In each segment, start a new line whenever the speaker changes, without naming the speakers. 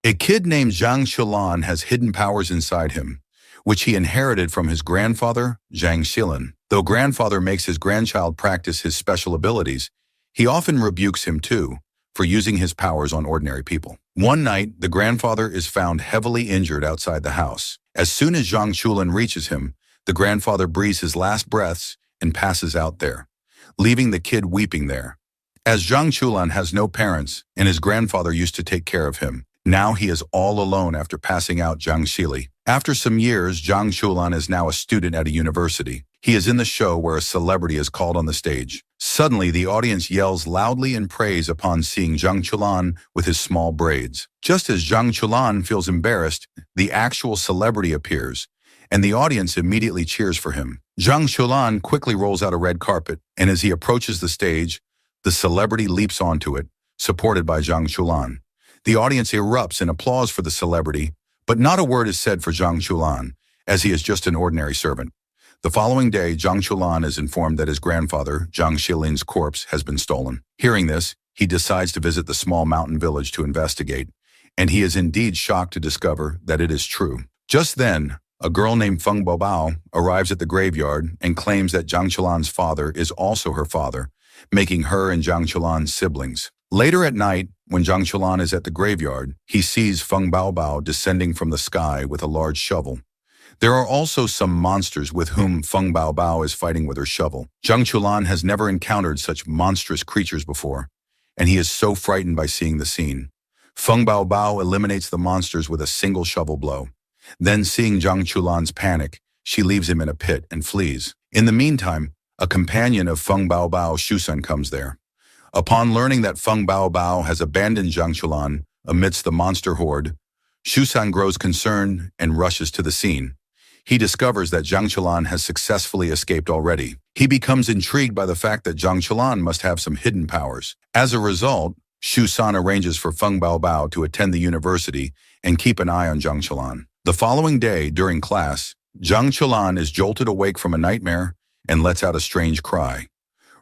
A kid named Zhang Xilan has hidden powers inside him, which he inherited from his grandfather, Zhang Xilan. Though grandfather makes his grandchild practice his special abilities, he often rebukes him too for using his powers on ordinary people. One night, the grandfather is found heavily injured outside the house. As soon as Zhang Xilan reaches him, the grandfather breathes his last breaths and passes out there, leaving the kid weeping there. As Zhang Xilan has no parents and his grandfather used to take care of him, now he is all alone after passing out Zhang Xili. After some years, Zhang Xilan is now a student at a university. He is in the show where a celebrity is called on the stage. Suddenly, the audience yells loudly in praise upon seeing Zhang Xilan with his small braids. Just as Zhang Xilan feels embarrassed, the actual celebrity appears, and the audience immediately cheers for him. Zhang Xilan quickly rolls out a red carpet, and as he approaches the stage, the celebrity leaps onto it, supported by Zhang Xilan. The audience erupts in applause for the celebrity, but not a word is said for Zhang Xilan, as he is just an ordinary servant. The following day, Zhang Xilan is informed that his grandfather, Zhang Xilin's corpse, has been stolen. Hearing this, he decides to visit the small mountain village to investigate, and he is indeed shocked to discover that it is true. Just then, a girl named Feng Baobao arrives at the graveyard and claims that Zhang Xilan's father is also her father, making her and Zhang Xilan siblings. Later at night, when Zhang Xilan is at the graveyard, he sees Feng Baobao descending from the sky with a large shovel. There are also some monsters with whom Feng Baobao is fighting with her shovel. Zhang Xilan has never encountered such monstrous creatures before, and he is so frightened by seeing the scene. Feng Baobao eliminates the monsters with a single shovel blow. Then, seeing Zhang Xilan's panic, she leaves him in a pit and flees. In the meantime, a companion of Feng Baobao, Shusan, comes there. Upon learning that Feng Baobao has abandoned Zhang Xilan amidst the monster horde, Shusan grows concerned and rushes to the scene. He discovers that Zhang Xilan has successfully escaped already. He becomes intrigued by the fact that Zhang Xilan must have some hidden powers. As a result, Shusan arranges for Feng Baobao to attend the university and keep an eye on Zhang Xilan. The following day, during class, Zhang Xilan is jolted awake from a nightmare and lets out a strange cry.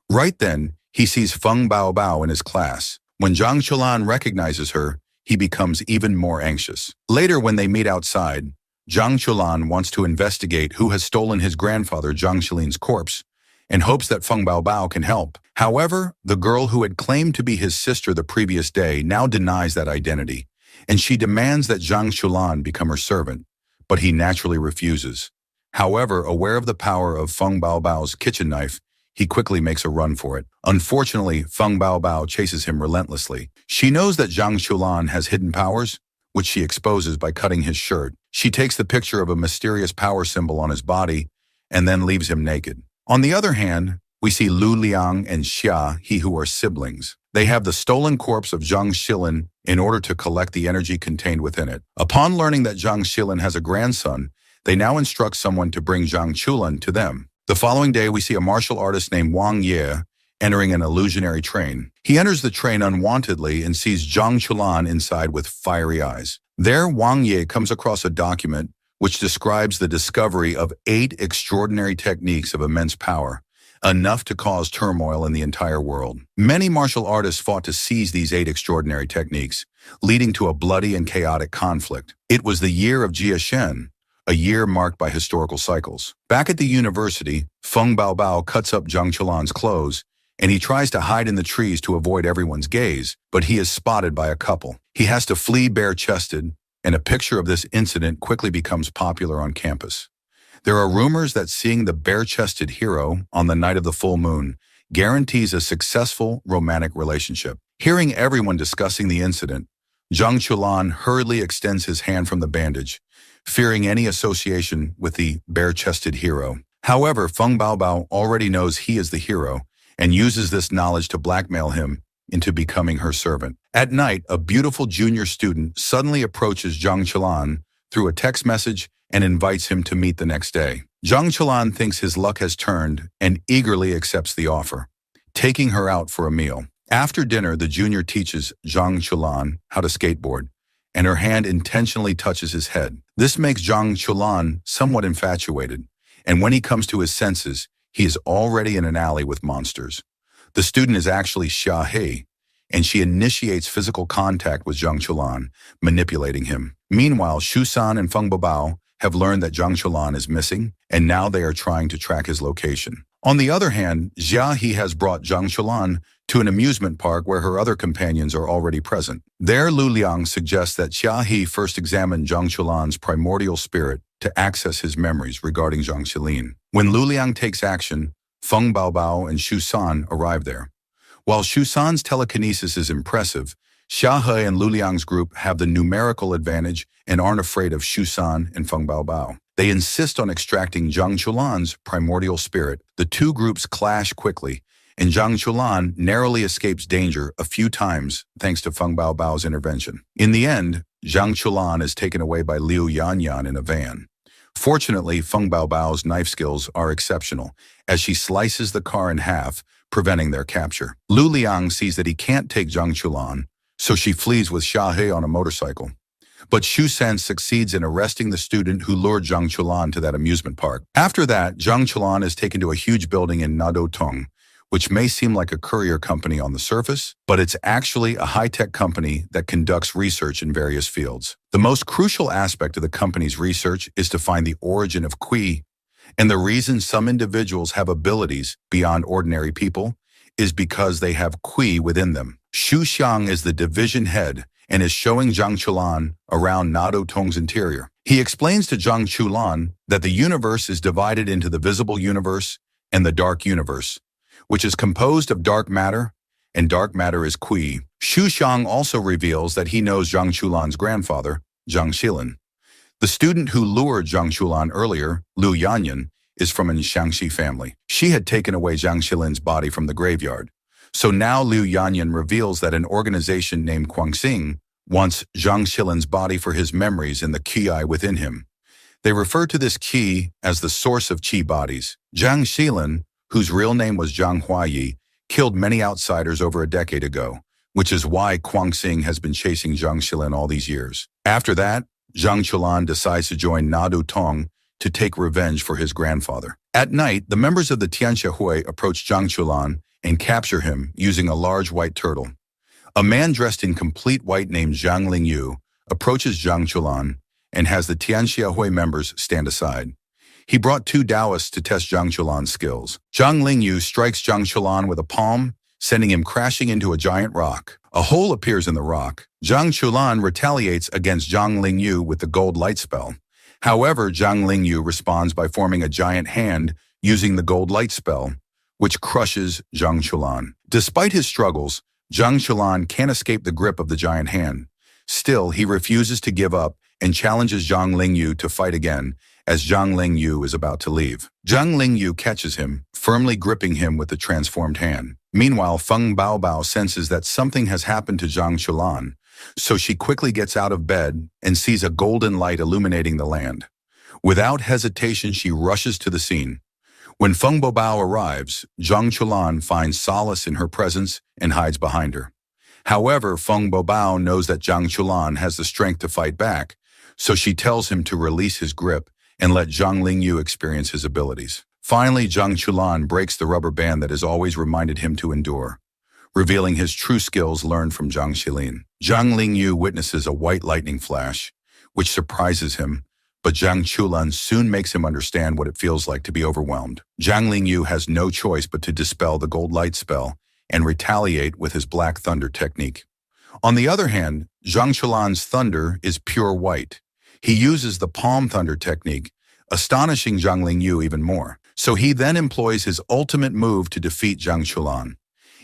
Right then, he sees Feng Baobao in his class. When Zhang Xilan recognizes her, he becomes even more anxious. Later, when they meet outside, Zhang Xilan wants to investigate who has stolen his grandfather Zhang Xilin's corpse and hopes that Feng Baobao can help. However, the girl who had claimed to be his sister the previous day now denies that identity, and she demands that Zhang Xilan become her servant, but he naturally refuses. However, aware of the power of Feng Baobao's kitchen knife, he quickly makes a run for it. Unfortunately, Feng Baobao chases him relentlessly. She knows that Zhang Xilan has hidden powers, which she exposes by cutting his shirt. She takes the picture of a mysterious power symbol on his body and then leaves him naked. On the other hand, we see Lu Liang and Xia He, who are siblings. They have the stolen corpse of Zhang Xilan in order to collect the energy contained within it. Upon learning that Zhang Xilan has a grandson, they now instruct someone to bring Zhang Xilan to them. The following day, we see a martial artist named Wang Ye entering an illusionary train. He enters the train unwantedly and sees Zhang Xilan inside with fiery eyes. There, Wang Ye comes across a document which describes the discovery of 8 extraordinary techniques of immense power, enough to cause turmoil in the entire world. Many martial artists fought to seize these 8 extraordinary techniques, leading to a bloody and chaotic conflict. It was the year of Jia Shen, a year marked by historical cycles. Back at the university, Feng Baobao cuts up Zhang Xilan's clothes, and he tries to hide in the trees to avoid everyone's gaze, but he is spotted by a couple. He has to flee bare-chested, and a picture of this incident quickly becomes popular on campus. There are rumors that seeing the bare-chested hero on the night of the full moon guarantees a successful romantic relationship. Hearing everyone discussing the incident, Zhang Xilan hurriedly extends his hand from the bandage, fearing any association with the bare-chested hero. However, Feng Baobao already knows he is the hero and uses this knowledge to blackmail him into becoming her servant. At night, a beautiful junior student suddenly approaches Zhang Xilan through a text message and invites him to meet the next day. Zhang Xilan thinks his luck has turned and eagerly accepts the offer, taking her out for a meal. After dinner, the junior teaches Zhang Xilan how to skateboard, and her hand intentionally touches his head. This makes Zhang Xilan somewhat infatuated, and when he comes to his senses, he is already in an alley with monsters. The student is actually Xia He. and she initiates physical contact with Zhang Chulan, manipulating him. Meanwhile, Shu San and Feng Baobao have learned that Zhang Chulan is missing, and now they are trying to track his location. On the other hand, Jia He has brought Zhang Chulan to an amusement park where her other companions are already present. There, Lu Liang suggests that Jia He first examine Zhang Chulan's primordial spirit to access his memories regarding Zhang Xilin. When Lu Liang takes action, Feng Baobao and Shu San arrive there. While Shu San's telekinesis is impressive, Xia He and Lu Liang's group have the numerical advantage and aren't afraid of Shu San and Feng Baobao. They insist on extracting Zhang Chulan's primordial spirit. The two groups clash quickly, and Zhang Chulan narrowly escapes danger a few times thanks to Feng Baobao's intervention. In the end, Zhang Chulan is taken away by Liu Yanyan in a van. Fortunately, Feng Baobao's knife skills are exceptional, as she slices the car in half, preventing their capture. Lu Liang sees that he can't take Zhang Chulan, so she flees with Xia He on a motorcycle. But Shu San succeeds in arresting the student who lured Zhang Chulan to that amusement park. After that, Zhang Chulan is taken to a huge building in Nadotong, which may seem like a courier company on the surface, but it's actually a high-tech company that conducts research in various fields. The most crucial aspect of the company's research is to find the origin of qi, and the reason some individuals have abilities beyond ordinary people is because they have qi within them. Xu Xiang is the division head and is showing Zhang Chulan around Nadotong's interior. He explains to Zhang Chulan that the universe is divided into the visible universe and the dark universe, which is composed of dark matter, and dark matter is qi. Xu Xiang also reveals that he knows Zhang Chulan's grandfather, Zhang Xilin. The student who lured Zhang Chulan earlier, Liu Yanyan, is from an Xiangxi family. She had taken away Zhang Xilin's body from the graveyard. So now Liu Yanyan reveals that an organization named Guangxing wants Zhang Xilin's body for his memories and the qi within him. They refer to this qi as the source of qi bodies. Zhang Xilin, whose real name was Zhang Huayi, killed many outsiders over a decade ago, which is why Guangxing has been chasing Zhang Xilin all these years. After that, Zhang Chulan decides to join Nadu Tong to take revenge for his grandfather. At night, the members of the Tianxia Hui approach Zhang Chulan and capture him using a large white turtle. A man dressed in complete white named Zhang Lingyu approaches Zhang Chulan and has the Tianxia Hui members stand aside. He brought two Taoists to test Zhang Chulan's skills. Zhang Lingyu strikes Zhang Chulan with a palm, sending him crashing into a giant rock. A hole appears in the rock. Zhang Chulan retaliates against Zhang Lingyu with the gold light spell. However, Zhang Lingyu responds by forming a giant hand using the gold light spell, which crushes Zhang Chulan. Despite his struggles, Zhang Chulan can't escape the grip of the giant hand. Still, he refuses to give up and challenges Zhang Lingyu to fight again as Zhang Lingyu is about to leave. Zhang Lingyu catches him, firmly gripping him with the transformed hand. Meanwhile, Feng Baobao senses that something has happened to Zhang Chulan, so she quickly gets out of bed and sees a golden light illuminating the land. Without hesitation, she rushes to the scene. When Feng Baobao arrives, Zhang Chulan finds solace in her presence and hides behind her. However, Feng Baobao knows that Zhang Chulan has the strength to fight back, so she tells him to release his grip and let Zhang Lingyu experience his abilities. Finally, Zhang Chulan breaks the rubber band that has always reminded him to endure, revealing his true skills learned from Zhang Xilin. Zhang Lingyu witnesses a white lightning flash, which surprises him, but Zhang Chulan soon makes him understand what it feels like to be overwhelmed. Zhang Lingyu has no choice but to dispel the gold light spell and retaliate with his black thunder technique. On the other hand, Zhang Chulan's thunder is pure white. He uses the palm thunder technique, astonishing Zhang Lingyu even more. So he then employs his ultimate move to defeat Zhang Chulan.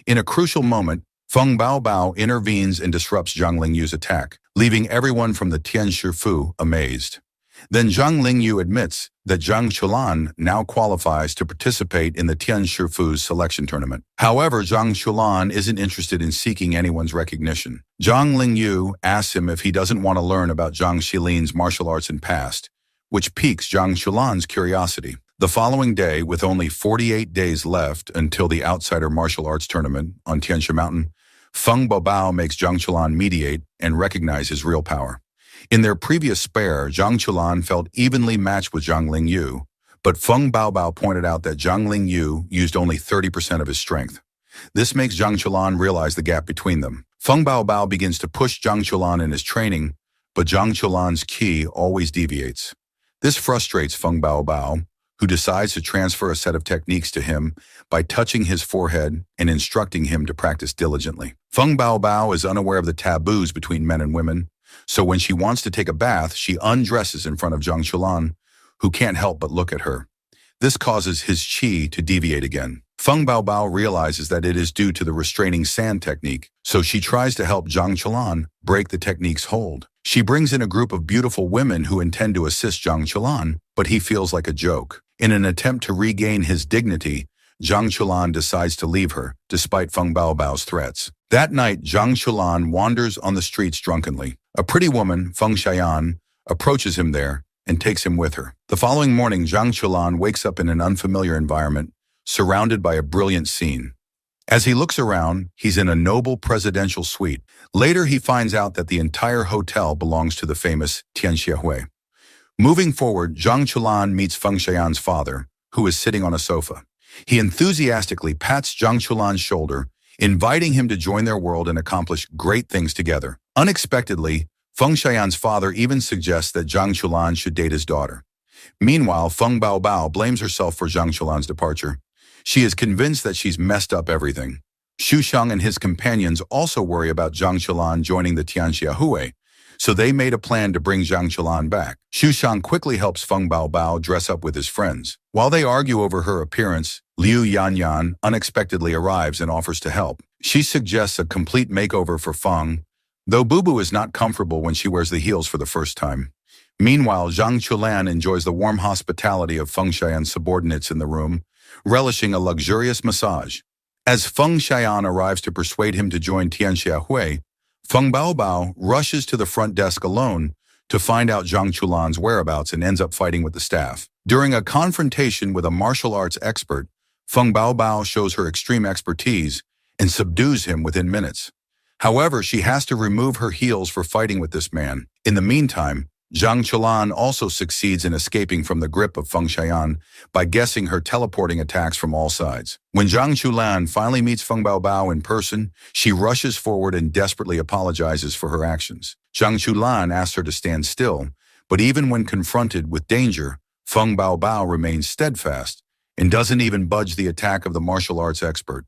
In a crucial moment, Feng Baobao intervenes and disrupts Zhang Lingyu's attack, leaving everyone from the Tianxia Fu amazed. Then Zhang Lingyu admits that Zhang Chulan now qualifies to participate in the Tianxia Fu's selection tournament. However, Zhang Chulan isn't interested in seeking anyone's recognition. Zhang Lingyu asks him if he doesn't want to learn about Zhang Xilin's martial arts and past, which piques Zhang Chulan's curiosity. The following day, with only 48 days left until the Outsider Martial Arts Tournament on Tianxia Mountain, Feng Baobao makes Zhang Chulan mediate and recognize his real power. In their previous spar, Zhang Chulan felt evenly matched with Zhang Lingyu, but Feng Baobao pointed out that Zhang Lingyu used only 30% of his strength. This makes Zhang Chulan realize the gap between them. Feng Baobao begins to push Zhang Chulan in his training, but Zhang Chulan's ki always deviates. This frustrates Feng Baobao, who decides to transfer a set of techniques to him by touching his forehead and instructing him to practice diligently. Feng Baobao is unaware of the taboos between men and women, so when she wants to take a bath, she undresses in front of Zhang Chulan, who can't help but look at her. This causes his qi to deviate again. Feng Baobao realizes that it is due to the restraining sand technique, so she tries to help Zhang Chulan break the technique's hold. She brings in a group of beautiful women who intend to assist Zhang Chulan, but he feels like a joke. In an attempt to regain his dignity, Zhang Chulan decides to leave her, despite Feng Baobao's threats. That night, Zhang Chulan wanders on the streets drunkenly. A pretty woman, Feng Xian, approaches him there and takes him with her. The following morning, Zhang Chulan wakes up in an unfamiliar environment, surrounded by a brilliant scene. As he looks around, he's in a noble presidential suite. Later, he finds out that the entire hotel belongs to the famous Tian Xiaohui. Moving forward, Zhang Chulan meets Feng Xian's father, who is sitting on a sofa. He enthusiastically pats Zhang Chulan's shoulder, inviting him to join their world and accomplish great things together. Unexpectedly, Feng Xian's father even suggests that Zhang Chulan should date his daughter. Meanwhile, Feng Baobao blames herself for Zhang Chulan's departure. She is convinced that she's messed up everything. Xu Shang and his companions also worry about Zhang Chulan joining the Tian Xiaohui, so they made a plan to bring Zhang Chulan back. Xu Shang quickly helps Feng Baobao dress up with his friends. While they argue over her appearance, Liu Yanyan unexpectedly arrives and offers to help. She suggests a complete makeover for Feng, though Bubu is not comfortable when she wears the heels for the first time. Meanwhile, Zhang Chulan enjoys the warm hospitality of Feng Xian's subordinates in the room, relishing a luxurious massage. As Feng Xian arrives to persuade him to join Tian Xiaohui, Feng Baobao rushes to the front desk alone to find out Zhang Chulan's whereabouts and ends up fighting with the staff. During a confrontation with a martial arts expert, Feng Baobao shows her extreme expertise and subdues him within minutes. However, she has to remove her heels for fighting with this man. In the meantime, Zhang Chulan also succeeds in escaping from the grip of Feng Xian by guessing her teleporting attacks from all sides. When Zhang Chulan finally meets Feng Baobao in person, she rushes forward and desperately apologizes for her actions. Zhang Chulan asks her to stand still, but even when confronted with danger, Feng Baobao remains steadfast and doesn't even budge the attack of the martial arts expert.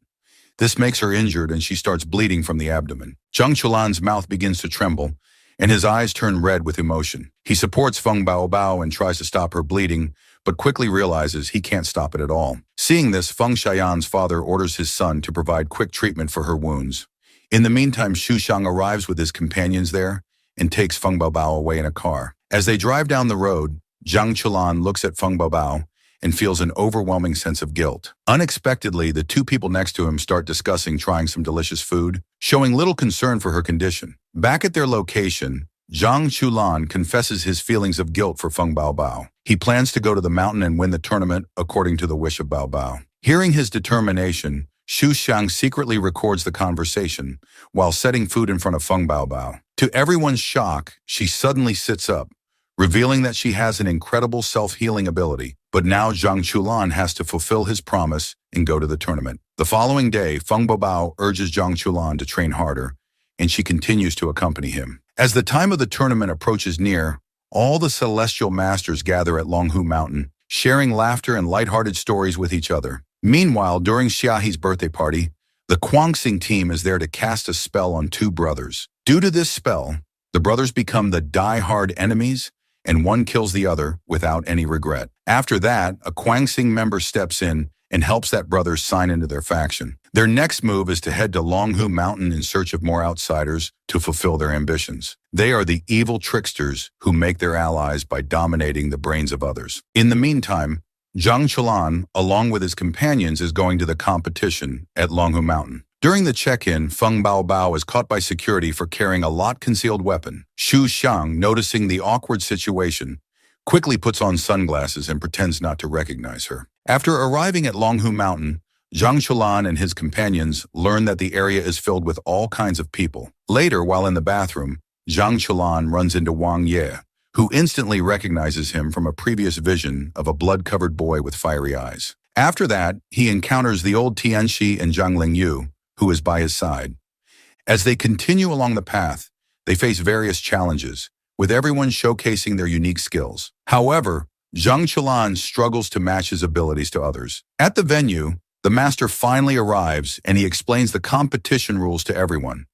This makes her injured and she starts bleeding from the abdomen. Zhang Chulan's mouth begins to tremble, and his eyes turn red with emotion. He supports Feng Baobao and tries to stop her bleeding, but quickly realizes he can't stop it at all. Seeing this, Feng Xian's father orders his son to provide quick treatment for her wounds. In the meantime, Xu Shang arrives with his companions there and takes Feng Baobao away in a car. As they drive down the road, Zhang Chulan looks at Feng Baobao and feels an overwhelming sense of guilt. Unexpectedly, the two people next to him start discussing trying some delicious food, showing little concern for her condition. Back at their location, Zhang Chulan confesses his feelings of guilt for Feng Baobao. He plans to go to the mountain and win the tournament according to the wish of Baobao. Hearing his determination, Xu Shang secretly records the conversation while setting food in front of Feng Baobao. To everyone's shock, she suddenly sits up, revealing that she has an incredible self-healing ability. But now Zhang Chulan has to fulfill his promise and go to the tournament. The following day, Feng Baobao urges Zhang Chulan to train harder, and she continues to accompany him. As the time of the tournament approaches near, all the celestial masters gather at Longhu Mountain, sharing laughter and lighthearted stories with each other. Meanwhile, during Xiaohe's birthday party, the Guangxing team is there to cast a spell on two brothers. Due to this spell, the brothers become the die-hard enemies, and one kills the other without any regret. After that, a Guangxing member steps in and helps that brother sign into their faction. Their next move is to head to Longhu Mountain in search of more outsiders to fulfill their ambitions. They are the evil tricksters who make their allies by dominating the brains of others. In the meantime, Zhang Chulan, along with his companions, is going to the competition at Longhu Mountain. During the check-in, Feng Baobao is caught by security for carrying a lot-concealed weapon. Xu Shang, noticing the awkward situation, quickly puts on sunglasses and pretends not to recognize her. After arriving at Longhu Mountain, Zhang Chulan and his companions learn that the area is filled with all kinds of people. Later, while in the bathroom, Zhang Chulan runs into Wang Ye, who instantly recognizes him from a previous vision of a blood-covered boy with fiery eyes. After that, he encounters the old Tianxi and Zhang Lingyu, who is by his side. As they continue along the path, they face various challenges, with everyone showcasing their unique skills. However, Zhang Qilan struggles to match his abilities to others. At the venue, the master finally arrives and he explains the competition rules to everyone.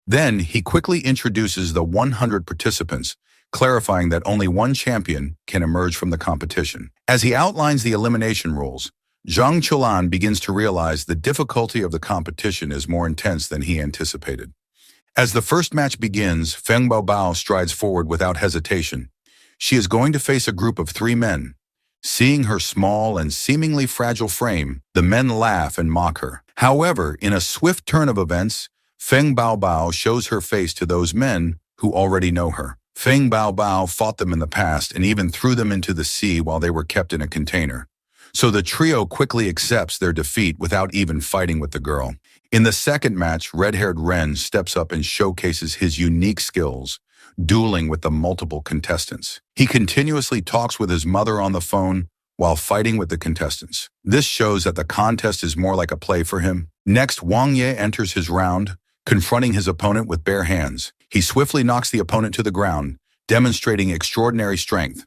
Then, he quickly introduces the 100 participants, clarifying that only one champion can emerge from the competition. As he outlines the elimination rules, Zhang Qilan begins to realize the difficulty of the competition is more intense than he anticipated. As the first match begins, Feng Baobao strides forward without hesitation. She is going to face a group of 3 men. Seeing her small and seemingly fragile frame, the men laugh and mock her. However, in a swift turn of events, Feng Baobao shows her face to those men who already know her. Feng Baobao fought them in the past and even threw them into the sea while they were kept in a container. So the trio quickly accepts their defeat without even fighting with the girl. In the second match, red-haired Ren steps up and showcases his unique skills, dueling with the multiple contestants. He continuously talks with his mother on the phone while fighting with the contestants. This shows that the contest is more like a play for him. Next, Wang Ye enters his round, confronting his opponent with bare hands. He swiftly knocks the opponent to the ground, demonstrating extraordinary strength.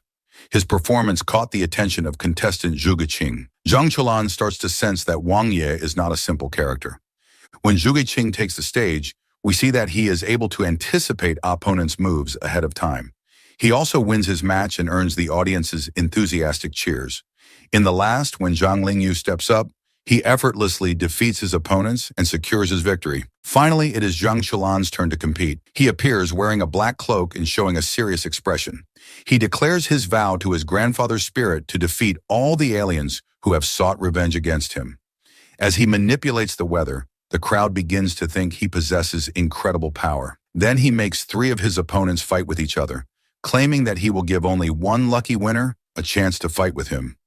His performance caught the attention of contestant Zhu Guiqing. Zhang Qilan starts to sense that Wang Ye is not a simple character. When Zhu Guiqing takes the stage, we see that he is able to anticipate opponents' moves ahead of time. He also wins his match and earns the audience's enthusiastic cheers. In the last, when Zhang Lingyu steps up, he effortlessly defeats his opponents and secures his victory. Finally, it is Zhang Qilan's turn to compete. He appears wearing a black cloak and showing a serious expression. He declares his vow to his grandfather's spirit to defeat all the aliens who have sought revenge against him. As he manipulates the weather, the crowd begins to think he possesses incredible power. Then he makes 3 of his opponents fight with each other, claiming that he will give only one lucky winner a chance to fight with him.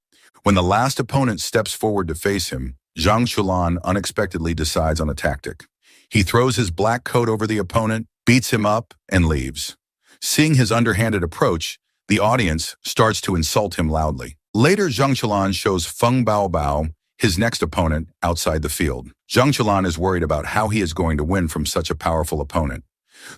When the last opponent steps forward to face him, Zhang Qilan unexpectedly decides on a tactic. He throws his black coat over the opponent, beats him up, and leaves. Seeing his underhanded approach, the audience starts to insult him loudly. Later, Zhang Qilan shows Feng Baobao, his next opponent, outside the field. Zhang Qilan is worried about how he is going to win from such a powerful opponent.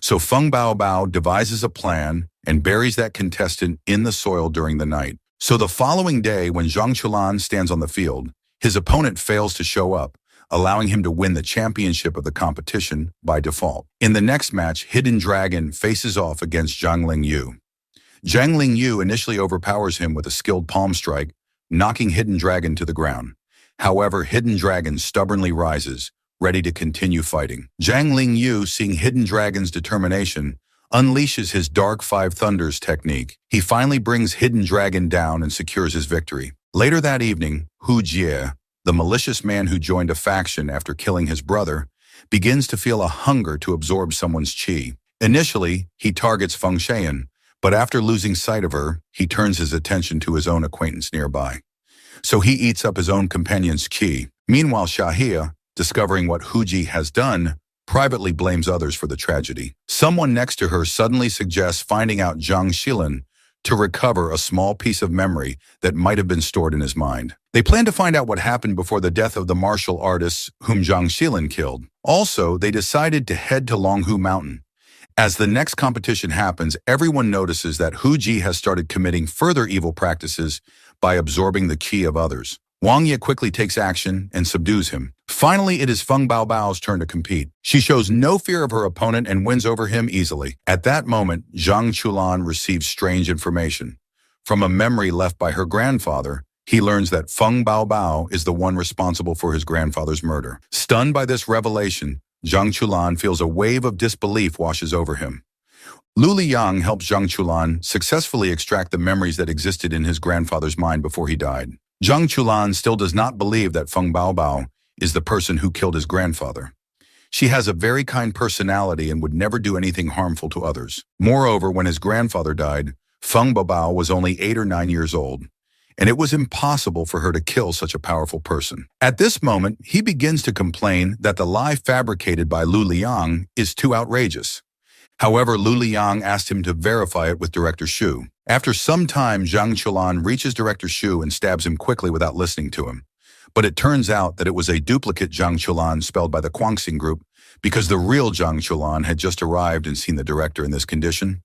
So Feng Baobao devises a plan and buries that contestant in the soil during the night. So the following day, when Zhang Qilan stands on the field, his opponent fails to show up, allowing him to win the championship of the competition by default. In the next match, Hidden Dragon faces off against Zhang Lingyu. Zhang Lingyu initially overpowers him with a skilled palm strike, knocking Hidden Dragon to the ground. However, Hidden Dragon stubbornly rises, ready to continue fighting. Zhang Lingyu, seeing Hidden Dragon's determination, unleashes his Dark Five Thunders technique. He finally brings Hidden Dragon down and secures his victory. Later that evening, Hu Jie, the malicious man who joined a faction after killing his brother, begins to feel a hunger to absorb someone's qi. Initially, he targets Feng Xian, but after losing sight of her, he turns his attention to his own acquaintance nearby. So he eats up his own companion's qi. Meanwhile, Shahia, discovering what Hu Jie has done, privately blames others for the tragedy. Someone next to her suddenly suggests finding out Zhang Qilan to recover a small piece of memory that might have been stored in his mind. They plan to find out what happened before the death of the martial artists whom Zhang Qilan killed. Also, they decided to head to Longhu Mountain. As the next competition happens, everyone notices that Hu Jie has started committing further evil practices by absorbing the qi of others. Wang Ye quickly takes action and subdues him. Finally, it is Feng Baobao's turn to compete. She shows no fear of her opponent and wins over him easily. At that moment, Zhang Qilan receives strange information. From a memory left by her grandfather, he learns that Feng Baobao is the one responsible for his grandfather's murder. Stunned by this revelation, Zhang Qilan feels a wave of disbelief washes over him. Lu Liyang helps Zhang Qilan successfully extract the memories that existed in his grandfather's mind before he died. Zhang Qilan still does not believe that Feng Baobao is the person who killed his grandfather. She has a very kind personality and would never do anything harmful to others. Moreover, when his grandfather died, Feng Baobao was only 8 or 9 years old, and it was impossible for her to kill such a powerful person. At this moment, he begins to complain that the lie fabricated by Lu Liyang is too outrageous. However, Lu Liyang asked him to verify it with Director Shu. After some time, Zhang Qilan reaches Director Shu and stabs him quickly without listening to him. But it turns out that it was a duplicate Zhang Chulan spelled by the Guangxing group because the real Zhang Chulan had just arrived and seen the director in this condition.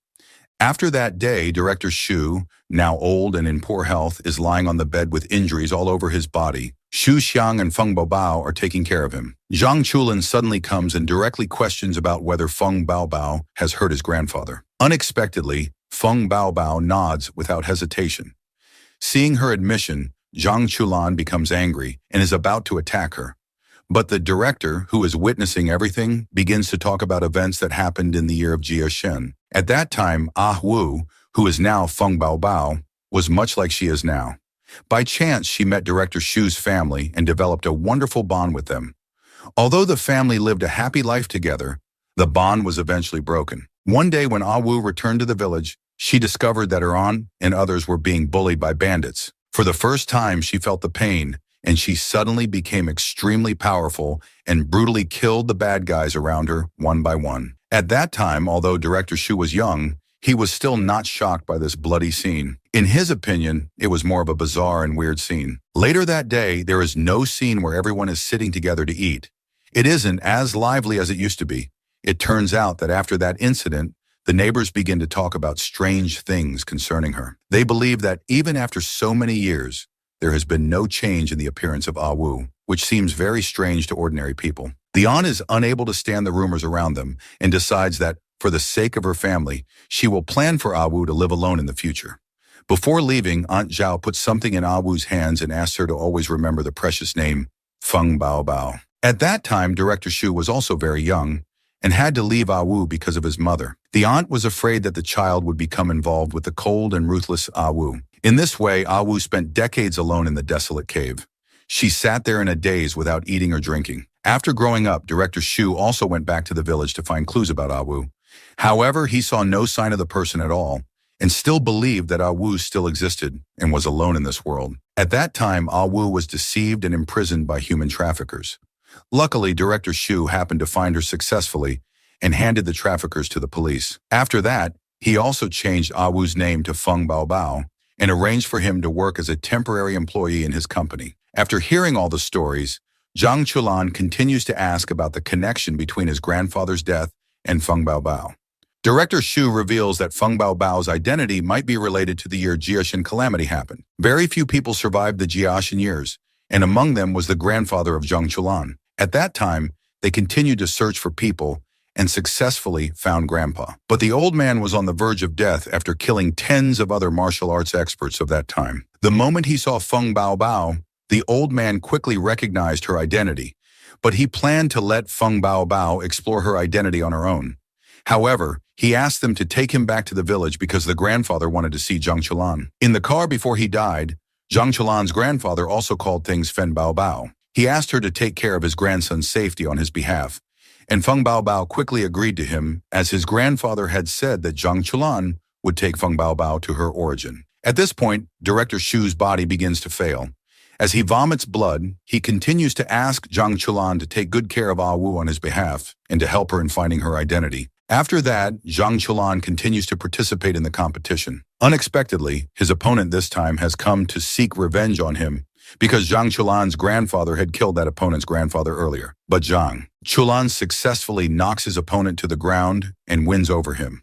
After that day, Director Xu, now old and in poor health, is lying on the bed with injuries all over his body. Xu Xiang and Feng Baobao are taking care of him. Zhang Chulan suddenly comes and directly questions about whether Feng Baobao has hurt his grandfather. Unexpectedly, Feng Baobao nods without hesitation. Seeing her admission, Zhang Chulan becomes angry and is about to attack her. But the director, who is witnessing everything, begins to talk about events that happened in the year of Jia Shen. At that time, Ah Wu, who is now Feng Baobao, was much like she is now. By chance, she met Director Xu's family and developed a wonderful bond with them. Although the family lived a happy life together, the bond was eventually broken. One day when Ah Wu returned to the village, she discovered that her aunt and others were being bullied by bandits. For the first time, she felt the pain, and she suddenly became extremely powerful and brutally killed the bad guys around her one by one. At that time, although Director Xu was young, he was still not shocked by this bloody scene. In his opinion, it was more of a bizarre and weird scene. Later that day, there is no scene where everyone is sitting together to eat. It isn't as lively as it used to be. It turns out that after that incident, the neighbors begin to talk about strange things concerning her. They believe that even after so many years, there has been no change in the appearance of Ah Wu, which seems very strange to ordinary people. The aunt is unable to stand the rumors around them and decides that, for the sake of her family, she will plan for Ah Wu to live alone in the future. Before leaving, Aunt Zhao puts something in Ah Wu's hands and asks her to always remember the precious name, Feng Baobao. At that time, Director Xu was also very young and had to leave Ah Wu because of his mother. The aunt was afraid that the child would become involved with the cold and ruthless Ah Wu. In this way, Ah Wu spent decades alone in the desolate cave. She sat there in a daze without eating or drinking. After growing up, Director Xu also went back to the village to find clues about Ah Wu. However, he saw no sign of the person at all and still believed that Ah Wu still existed and was alone in this world. At that time, Ah Wu was deceived and imprisoned by human traffickers. Luckily, Director Xu happened to find her successfully and handed the traffickers to the police. After that, he also changed Ah Wu's name to Feng Baobao and arranged for him to work as a temporary employee in his company. After hearing all the stories, Zhang Chulan continues to ask about the connection between his grandfather's death and Feng Baobao. Director Xu reveals that Feng Baobao's identity might be related to the year Jiashin calamity happened. Very few people survived the Jiashin years, and among them was the grandfather of Zhang Chulan. At that time, they continued to search for people and successfully found Grandpa. But the old man was on the verge of death after killing tens of other martial arts experts of that time. The moment he saw Feng Baobao, the old man quickly recognized her identity, but he planned to let Feng Baobao explore her identity on her own. However, he asked them to take him back to the village because the grandfather wanted to see Zhang Chulan. In the car before he died, Zhang Chulan's grandfather also called things Feng Baobao. He asked her to take care of his grandson's safety on his behalf, and Feng Baobao quickly agreed to him as his grandfather had said that Zhang Chulan would take Feng Baobao to her origin. At this point, Director Xu's body begins to fail. As he vomits blood, he continues to ask Zhang Chulan to take good care of Ah Wu on his behalf and to help her in finding her identity. After that, Zhang Chulan continues to participate in the competition. Unexpectedly, his opponent this time has come to seek revenge on him because Zhang Chulan's grandfather had killed that opponent's grandfather earlier. But Zhang Chulan successfully knocks his opponent to the ground and wins over him.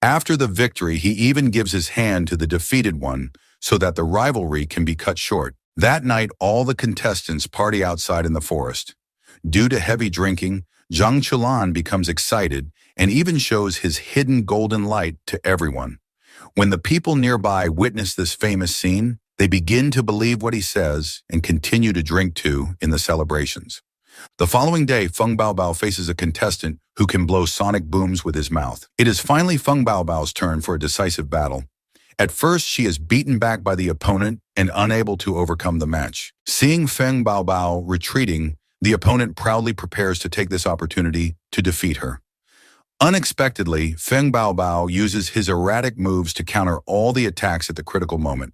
After the victory, he even gives his hand to the defeated one so that the rivalry can be cut short. That night, all the contestants party outside in the forest. Due to heavy drinking, Zhang Chulan becomes excited and even shows his hidden golden light to everyone. When the people nearby witness this famous scene, they begin to believe what he says and continue to drink too in the celebrations. The following day, Feng Baobao faces a contestant who can blow sonic booms with his mouth. It is finally Feng Baobao's turn for a decisive battle. At first, she is beaten back by the opponent and unable to overcome the match. Seeing Feng Baobao retreating, the opponent proudly prepares to take this opportunity to defeat her. Unexpectedly, Feng Baobao uses his erratic moves to counter all the attacks at the critical moment.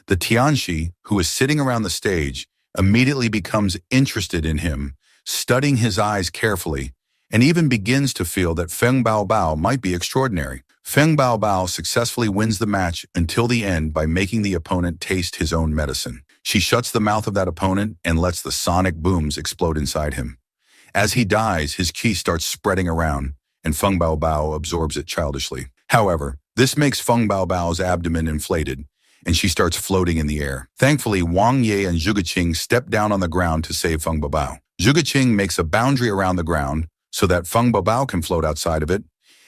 The Tianxi, who is sitting around the stage, immediately becomes interested in him, studying his eyes carefully, and even begins to feel that Feng Baobao might be extraordinary. Feng Baobao successfully wins the match until the end by making the opponent taste his own medicine. She shuts the mouth of that opponent and lets the sonic booms explode inside him. As he dies, his qi starts spreading around, and Feng Baobao absorbs it childishly. However, this makes Feng Baobao's abdomen inflated, and she starts floating in the air. Thankfully, Wang Ye and Zhuge Qing step down on the ground to save Feng Baobao. Zhuge Qing makes a boundary around the ground so that Feng Baobao can float outside of it,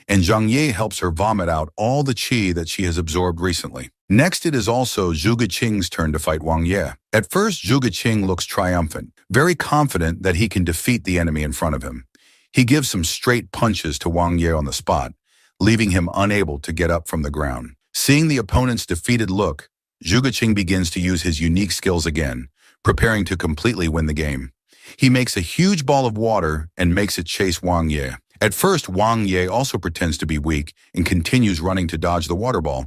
and Zhang Ye helps her vomit out all the qi that she has absorbed recently. Next, it is also Zhuge Qing's turn to fight Wang Ye. At first, Zhuge Qing looks triumphant, very confident that he can defeat the enemy in front of him. He gives some straight punches to Wang Ye on the spot, leaving him unable to get up from the ground. Seeing the opponent's defeated look, Zhuge Qing begins to use his unique skills again, preparing to completely win the game. He makes a huge ball of water and makes it chase Wang Ye. At first, Wang Ye also pretends to be weak and continues running to dodge the water ball,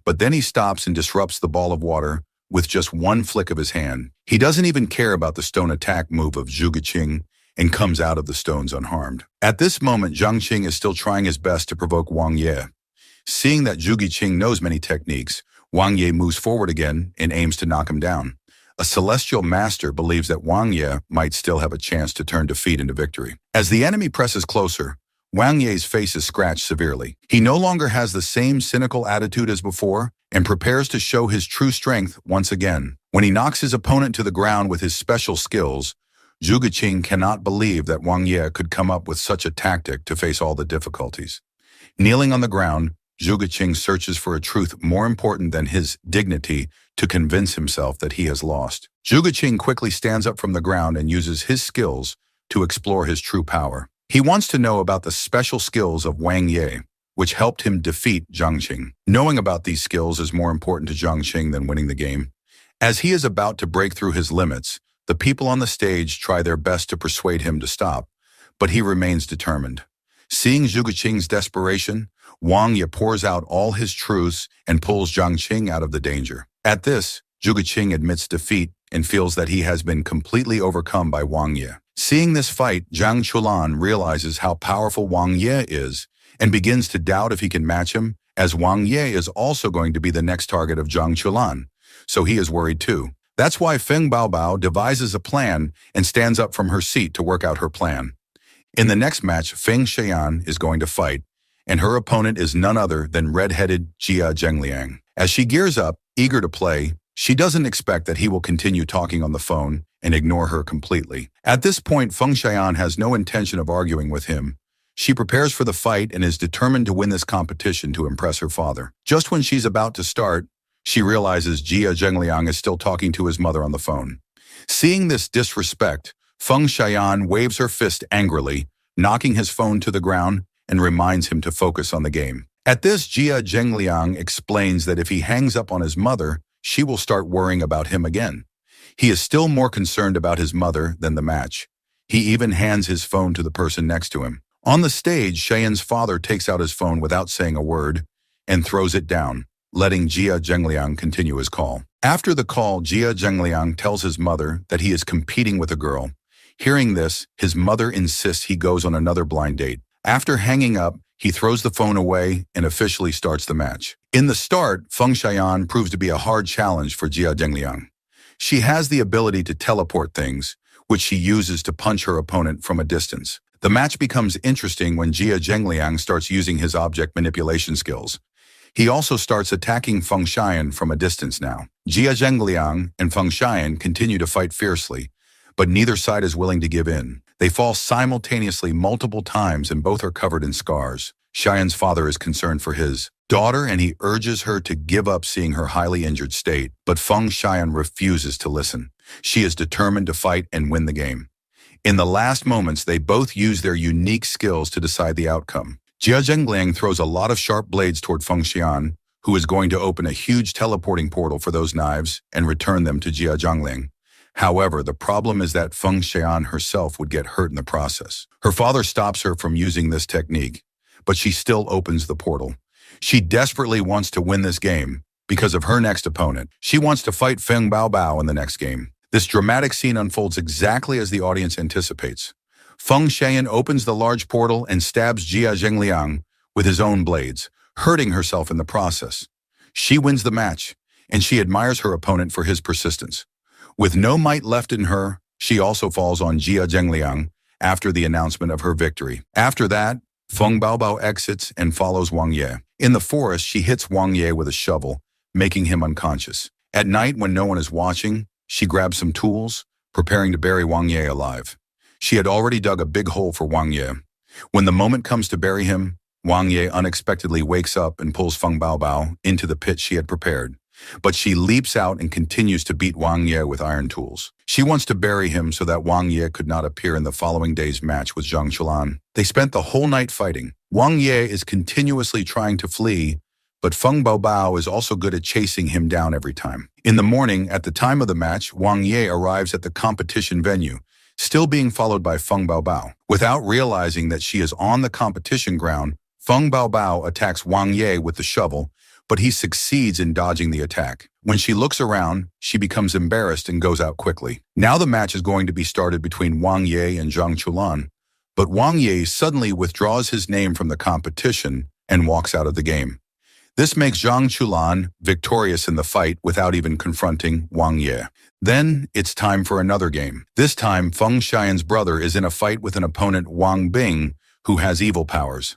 but then he stops and disrupts the ball of water with just one flick of his hand. He doesn't even care about the stone attack move of Zhuge Qing and comes out of the stones unharmed. At this moment, Zhang Qing is still trying his best to provoke Wang Ye. Seeing that Zhuge Qing knows many techniques, Wang Ye moves forward again and aims to knock him down. A celestial master believes that Wang Ye might still have a chance to turn defeat into victory. As the enemy presses closer, Wang Ye's face is scratched severely. He no longer has the same cynical attitude as before and prepares to show his true strength once again. When he knocks his opponent to the ground with his special skills, Zhuge Qing cannot believe that Wang Ye could come up with such a tactic to face all the difficulties. Kneeling on the ground, Zhuge Qing searches for a truth more important than his dignity to convince himself that he has lost. Zhuge Qing quickly stands up from the ground and uses his skills to explore his true power. He wants to know about the special skills of Wang Ye, which helped him defeat Zhang Qing. Knowing about these skills is more important to Zhang Qing than winning the game. As he is about to break through his limits, the people on the stage try their best to persuade him to stop, but he remains determined. Seeing Zhuge Qing's desperation, Wang Ye pours out all his truths and pulls Zhang Qing out of the danger. At this, Zhuge Qing admits defeat and feels that he has been completely overcome by Wang Ye. Seeing this fight, Zhang Chulan realizes how powerful Wang Ye is and begins to doubt if he can match him, as Wang Ye is also going to be the next target of Zhang Chulan, so he is worried too. That's why Feng Baobao devises a plan and stands up from her seat to work out her plan. In the next match, Feng Xian is going to fight, and her opponent is none other than red-headed Jia Zhengliang. As she gears up, eager to play, she doesn't expect that he will continue talking on the phone and ignore her completely. At this point, Feng Xian has no intention of arguing with him. She prepares for the fight and is determined to win this competition to impress her father. Just when she's about to start, she realizes Jia Zhengliang is still talking to his mother on the phone. Seeing this disrespect, Feng Xian waves her fist angrily, knocking his phone to the ground and reminds him to focus on the game. At this, Jia Zhengliang explains that if he hangs up on his mother, she will start worrying about him again. He is still more concerned about his mother than the match. He even hands his phone to the person next to him. On the stage, Cheyenne father takes out his phone without saying a word and throws it down, letting Jia Zhengliang continue his call. After the call, Jia Zhengliang tells his mother that he is competing with a girl. Hearing this, his mother insists he goes on another blind date. After hanging up, he throws the phone away and officially starts the match. In the start, Feng Xian proves to be a hard challenge for Jia Zhengliang. She has the ability to teleport things, which she uses to punch her opponent from a distance. The match becomes interesting when Jia Zhengliang starts using his object manipulation skills. He also starts attacking Feng Xian from a distance now. Jia Zhengliang and Feng Xian continue to fight fiercely, but neither side is willing to give in. They fall simultaneously multiple times and both are covered in scars. Xian's father is concerned for his daughter and he urges her to give up seeing her highly injured state, but Feng Xian refuses to listen. She is determined to fight and win the game. In the last moments, they both use their unique skills to decide the outcome. Jia Zhengliang throws a lot of sharp blades toward Feng Xian, who is going to open a huge teleporting portal for those knives and return them to Jia Zhengliang. However, the problem is that Feng Xian herself would get hurt in the process. Her father stops her from using this technique, but she still opens the portal. She desperately wants to win this game because of her next opponent. She wants to fight Feng Baobao in the next game. This dramatic scene unfolds exactly as the audience anticipates. Feng Xian opens the large portal and stabs Jia Zhengliang with his own blades, hurting herself in the process. She wins the match, and she admires her opponent for his persistence. With no might left in her, she also falls on Jia Zhengliang after the announcement of her victory. After that, Feng Baobao exits and follows Wang Ye. In the forest, she hits Wang Ye with a shovel, making him unconscious. At night, when no one is watching, she grabs some tools, preparing to bury Wang Ye alive. She had already dug a big hole for Wang Ye. When the moment comes to bury him, Wang Ye unexpectedly wakes up and pulls Feng Baobao into the pit she had prepared. But she leaps out and continues to beat Wang Ye with iron tools. She wants to bury him so that Wang Ye could not appear in the following day's match with Zhang Chulan. They spent the whole night fighting. Wang Ye is continuously trying to flee, but Feng Baobao is also good at chasing him down every time. In the morning, at the time of the match, Wang Ye arrives at the competition venue, still being followed by Feng Baobao. Without realizing that she is on the competition ground, Feng Baobao attacks Wang Ye with the shovel, but he succeeds in dodging the attack. When she looks around, she becomes embarrassed and goes out quickly. Now the match is going to be started between Wang Ye and Zhang Chulan, but Wang Ye suddenly withdraws his name from the competition and walks out of the game. This makes Zhang Chulan victorious in the fight without even confronting Wang Ye. Then it's time for another game. This time, Feng Xian's brother is in a fight with an opponent, Wang Bing, who has evil powers.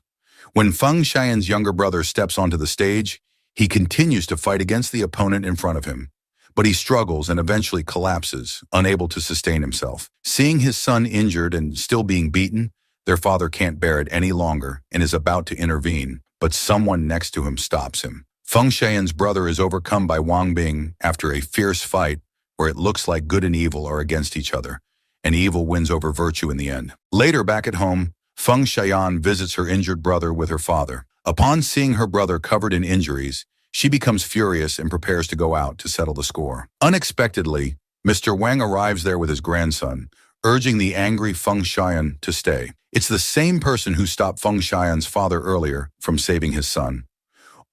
When Feng Xian's younger brother steps onto the stage, he continues to fight against the opponent in front of him, but he struggles and eventually collapses, unable to sustain himself. Seeing his son injured and still being beaten, their father can't bear it any longer and is about to intervene, but someone next to him stops him. Feng Xian's brother is overcome by Wang Bing after a fierce fight where it looks like good and evil are against each other, and evil wins over virtue in the end. Later, back at home, Feng Xian visits her injured brother with her father. Upon seeing her brother covered in injuries, she becomes furious and prepares to go out to settle the score. Unexpectedly, Mr. Wang arrives there with his grandson, urging the angry Feng Xian to stay. It's the same person who stopped Feng Xian's father earlier from saving his son.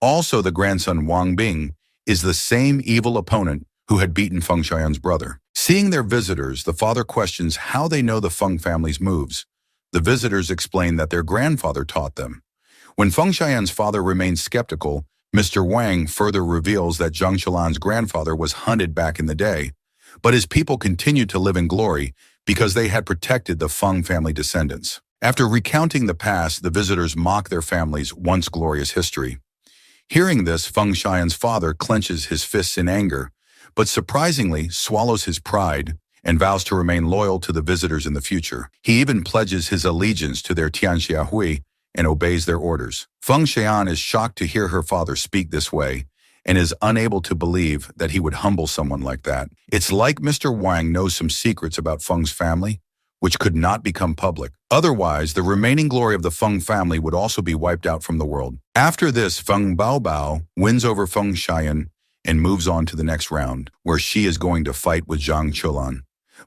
Also, the grandson Wang Bing is the same evil opponent who had beaten Feng Xian's brother. Seeing their visitors, the father questions how they know the Feng family's moves. The visitors explain that their grandfather taught them. When Feng Xian's father remains skeptical, Mr. Wang further reveals that Zhang Chulan's grandfather was hunted back in the day, but his people continued to live in glory because they had protected the Feng family descendants. After recounting the past, the visitors mock their family's once glorious history. Hearing this, Feng Xian's father clenches his fists in anger, but surprisingly swallows his pride and vows to remain loyal to the visitors in the future. He even pledges his allegiance to their Tianxia Hui and obeys their orders. Feng Xian is shocked to hear her father speak this way and is unable to believe that he would humble someone like that. It's like Mr. Wang knows some secrets about Feng's family, which could not become public. Otherwise, the remaining glory of the Feng family would also be wiped out from the world. After this, Feng Baobao wins over Feng Xian and moves on to the next round, where she is going to fight with Zhang Chulan.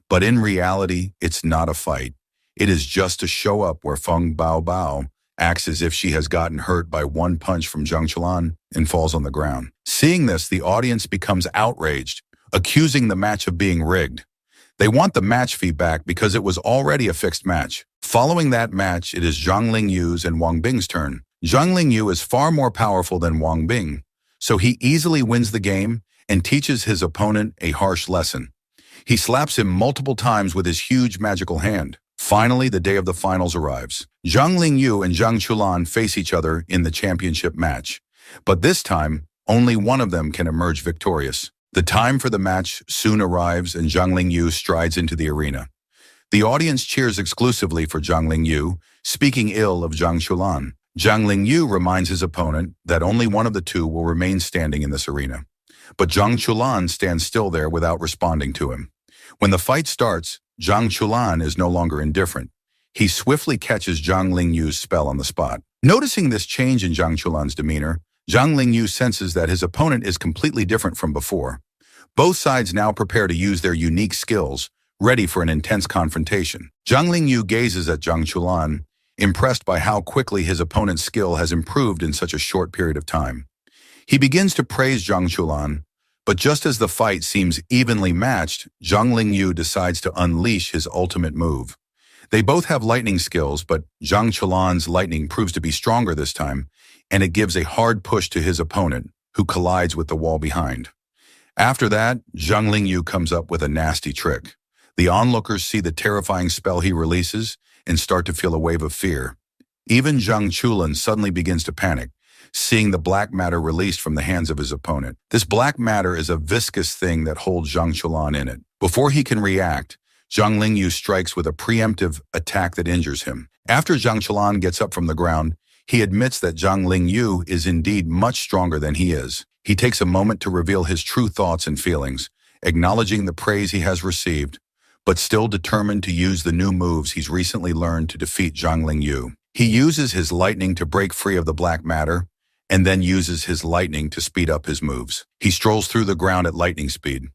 But in reality, it's not a fight. It is just a show up where Feng Baobao acts as if she has gotten hurt by one punch from Zhang Chulan and falls on the ground. Seeing this, the audience becomes outraged, accusing the match of being rigged. They want the match fee back because it was already a fixed match. Following that match, it is Zhang Lingyu's and Wang Bing's turn. Zhang Lingyu is far more powerful than Wang Bing, so he easily wins the game and teaches his opponent a harsh lesson. He slaps him multiple times with his huge magical hand. Finally, the day of the finals arrives. Zhang Lingyu and Zhang Chulan face each other in the championship match, but this time, only one of them can emerge victorious. The time for the match soon arrives and Zhang Lingyu strides into the arena. The audience cheers exclusively for Zhang Lingyu, speaking ill of Zhang Chulan. Zhang Lingyu reminds his opponent that only one of the two will remain standing in this arena. But Zhang Chulan stands still there without responding to him. When the fight starts, Zhang Chulan is no longer indifferent. He swiftly catches Zhang Lingyu's spell on the spot. Noticing this change in Zhang Chulan's demeanor, Zhang Lingyu senses that his opponent is completely different from before. Both sides now prepare to use their unique skills, ready for an intense confrontation. Zhang Lingyu gazes at Zhang Chulan, impressed by how quickly his opponent's skill has improved in such a short period of time. He begins to praise Zhang Chulan, but just as the fight seems evenly matched, Zhang Lingyu decides to unleash his ultimate move. They both have lightning skills, but Zhang Chulan's lightning proves to be stronger this time, and it gives a hard push to his opponent, who collides with the wall behind. After that, Zhang Lingyu comes up with a nasty trick. The onlookers see the terrifying spell he releases and start to feel a wave of fear. Even Zhang Chulin suddenly begins to panic, seeing the black matter released from the hands of his opponent. This black matter is a viscous thing that holds Zhang Chulin in it. Before he can react, Zhang Lingyu strikes with a preemptive attack that injures him. After Zhang Chulin gets up from the ground, he admits that Zhang Lingyu is indeed much stronger than he is. He takes a moment to reveal his true thoughts and feelings, acknowledging the praise he has received, but still determined to use the new moves he's recently learned to defeat Zhang Lingyu. He uses his lightning to break free of the black matter, and then uses his lightning to speed up his moves. He strolls through the ground at lightning speed.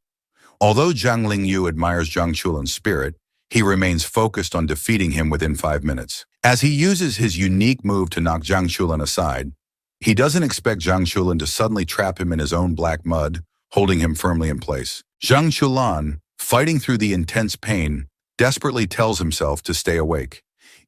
Although Zhang Lingyu admires Zhang Chulin's spirit, he remains focused on defeating him within 5 minutes. As he uses his unique move to knock Zhang Chulin aside, he doesn't expect Zhang Chulin to suddenly trap him in his own black mud, holding him firmly in place. Zhang Chulin, fighting through the intense pain, desperately tells himself to stay awake.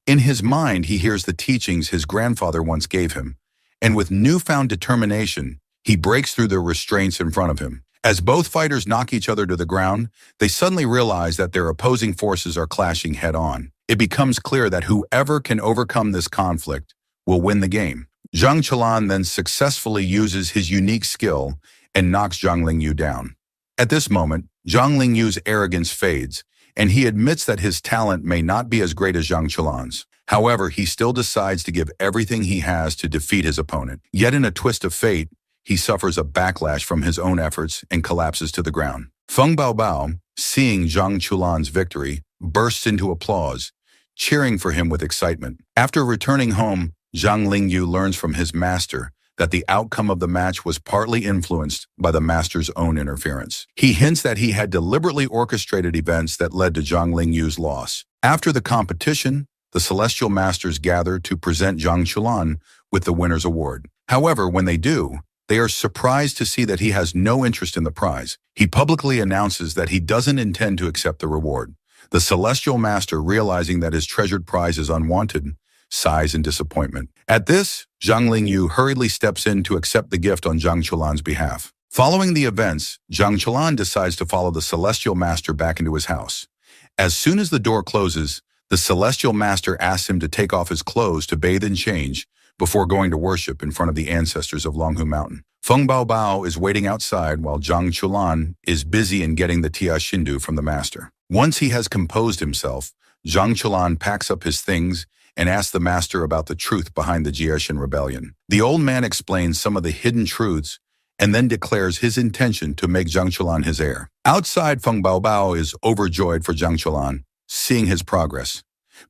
In his mind, he hears the teachings his grandfather once gave him, and with newfound determination, he breaks through the restraints in front of him. As both fighters knock each other to the ground, they suddenly realize that their opposing forces are clashing head-on. It becomes clear that whoever can overcome this conflict will win the game. Zhang Chulin then successfully uses his unique skill and knocks Zhang Lingyu down. At this moment, Zhang Lingyu's arrogance fades, and he admits that his talent may not be as great as Zhang Chulin's. However, he still decides to give everything he has to defeat his opponent. Yet in a twist of fate, he suffers a backlash from his own efforts and collapses to the ground. Feng Baobao, seeing Zhang Chulin's victory, bursts into applause, cheering for him with excitement. After returning home, Zhang Lingyu learns from his master that the outcome of the match was partly influenced by the master's own interference. He hints that he had deliberately orchestrated events that led to Zhang Lingyu's loss. After the competition, the Celestial Masters gather to present Zhang Chulin with the winner's award. However, when they do, they are surprised to see that he has no interest in the prize. He publicly announces that he doesn't intend to accept the reward. The Celestial Master, realizing that his treasured prize is unwanted, sighs in disappointment. At this, Zhang Lingyu hurriedly steps in to accept the gift on Zhang Chulin's behalf. Following the events, Zhang Chulin decides to follow the Celestial Master back into his house. As soon as the door closes, the Celestial Master asks him to take off his clothes to bathe and change before going to worship in front of the ancestors of Longhu Mountain. Feng Baobao is waiting outside while Zhang Chulin is busy in getting the Tia Shindu from the master. Once he has composed himself, Zhang Chulin packs up his things and asks the master about the truth behind the Jieshan rebellion. The old man explains some of the hidden truths and then declares his intention to make Zhang Chulin his heir. Outside, Feng Baobao is overjoyed for Zhang Chulin, seeing his progress.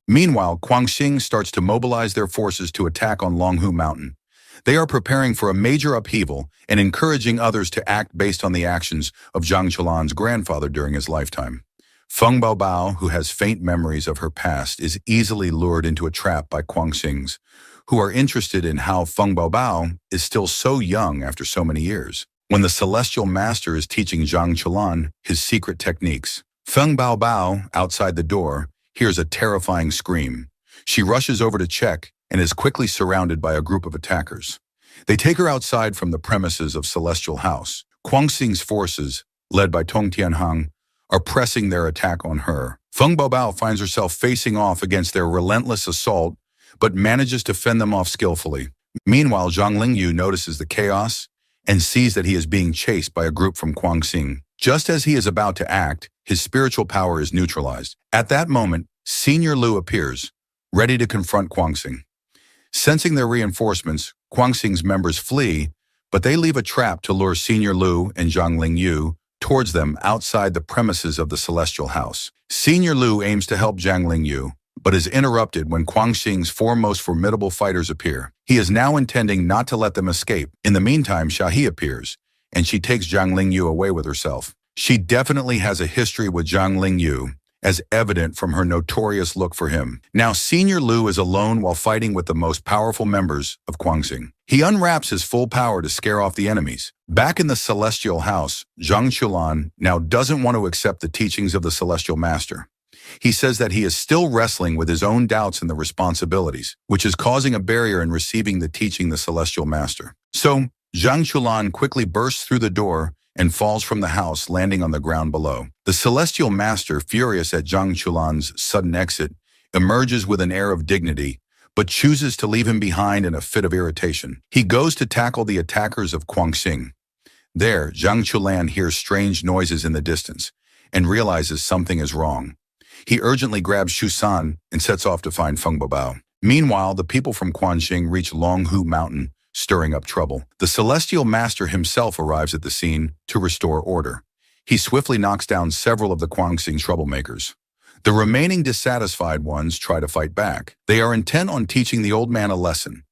Meanwhile, Guangxing starts to mobilize their forces to attack on Longhu Mountain. They are preparing for a major upheaval and encouraging others to act based on the actions of Zhang Chulin's grandfather during his lifetime. Feng Baobao, who has faint memories of her past, is easily lured into a trap by Guangxings, who are interested in how Feng Baobao is still so young after so many years. When the Celestial Master is teaching Zhang Chulin his secret techniques, Feng Baobao, outside the door, hears a terrifying scream. She rushes over to check and is quickly surrounded by a group of attackers. They take her outside from the premises of Celestial House. Guangxing's forces, led by Tong Tianhang, are pressing their attack on her. Feng Baobao finds herself facing off against their relentless assault, but manages to fend them off skillfully. Meanwhile, Zhang Lingyu notices the chaos and sees that he is being chased by a group from Guangxing. Just as he is about to act, his spiritual power is neutralized. At that moment, Senior Lu appears, ready to confront Guangxing. Sensing their reinforcements, Guangxing's members flee, but they leave a trap to lure Senior Lu and Zhang Lingyu towards them outside the premises of the Celestial House. Senior Lu aims to help Zhang Lingyu, but is interrupted when Guangxing's four most formidable fighters appear. He is now intending not to let them escape. In the meantime, Shahi appears, and she takes Zhang Lingyu away with herself. She definitely has a history with Zhang Lingyu, as evident from her notorious look for him. Now, Senior Lu is alone while fighting with the most powerful members of Guangxing. He unwraps his full power to scare off the enemies. Back in the Celestial House, Zhang Chulin now doesn't want to accept the teachings of the Celestial Master. He says that he is still wrestling with his own doubts and the responsibilities, which is causing a barrier in receiving the teaching of the Celestial Master. So, Zhang Chulin quickly bursts through the door and falls from the house, landing on the ground below. The celestial master, furious at Zhang Chulan's sudden exit, emerges with an air of dignity, but chooses to leave him behind in a fit of irritation. He goes to tackle the attackers of Guangxing. There, Zhang Chulan hears strange noises in the distance and realizes something is wrong. He urgently grabs Shu San and sets off to find Feng Baobao. Meanwhile, the people from Quanxing reach Longhu Mountain, stirring up trouble. The celestial master himself arrives at the scene to restore order. He swiftly knocks down several of the Guangxing troublemakers. The remaining dissatisfied ones try to fight back. They are intent on teaching the old man a lesson.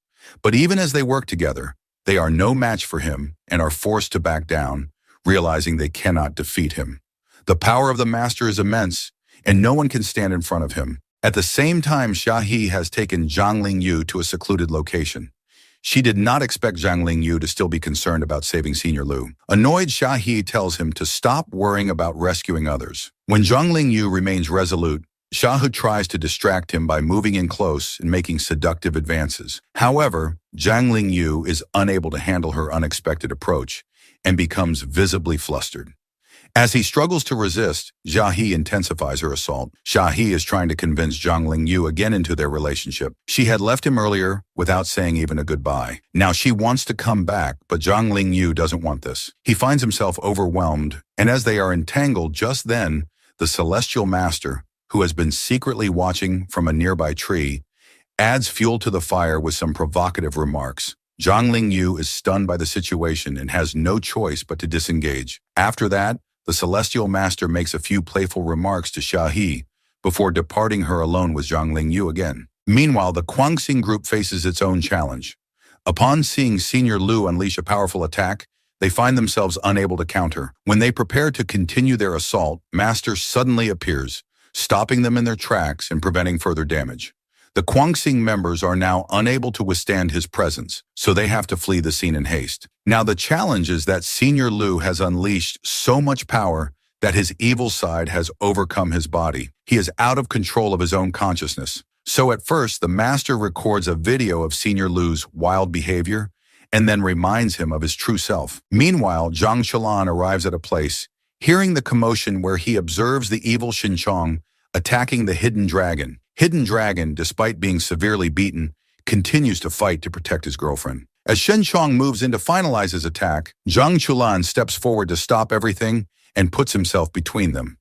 But even as they work together, they are no match for him and are forced to back down, realizing they cannot defeat him. The power of the master is immense, and no one can stand in front of him. At the same time, Shahi has taken Zhang Lingyu to a secluded location. She did not expect Zhang Lingyu to still be concerned about saving Senior Lu. Annoyed, Shahi tells him to stop worrying about rescuing others. When Zhang Lingyu remains resolute, Shahu tries to distract him by moving in close and making seductive advances. However, Zhang Lingyu is unable to handle her unexpected approach and becomes visibly flustered. As he struggles to resist, Shahi intensifies her assault. Shahi is trying to convince Zhang Lingyu again into their relationship. She had left him earlier without saying even a goodbye. Now she wants to come back, but Zhang Lingyu doesn't want this. He finds himself overwhelmed, and as they are entangled just then, the celestial master, who has been secretly watching from a nearby tree, adds fuel to the fire with some provocative remarks. Zhang Lingyu is stunned by the situation and has no choice but to disengage. After that, the celestial master makes a few playful remarks to Shahi before departing her alone with Zhang Lingyu again. Meanwhile, the Guangxing group faces its own challenge. Upon seeing Senior Lu unleash a powerful attack, they find themselves unable to counter. When they prepare to continue their assault, Master suddenly appears, stopping them in their tracks and preventing further damage. The Guangxing members are now unable to withstand his presence, so they have to flee the scene in haste. Now the challenge is that Senior Lu has unleashed so much power that his evil side has overcome his body. He is out of control of his own consciousness. So at first, the master records a video of Senior Lu's wild behavior and then reminds him of his true self. Meanwhile, Zhang Shalan arrives at a place, hearing the commotion where he observes the evil Shinchong attacking the hidden dragon. Hidden Dragon, despite being severely beaten, continues to fight to protect his girlfriend. As Shen Chong moves in to finalize his attack, Zhang Chulan steps forward to stop everything and puts himself between them.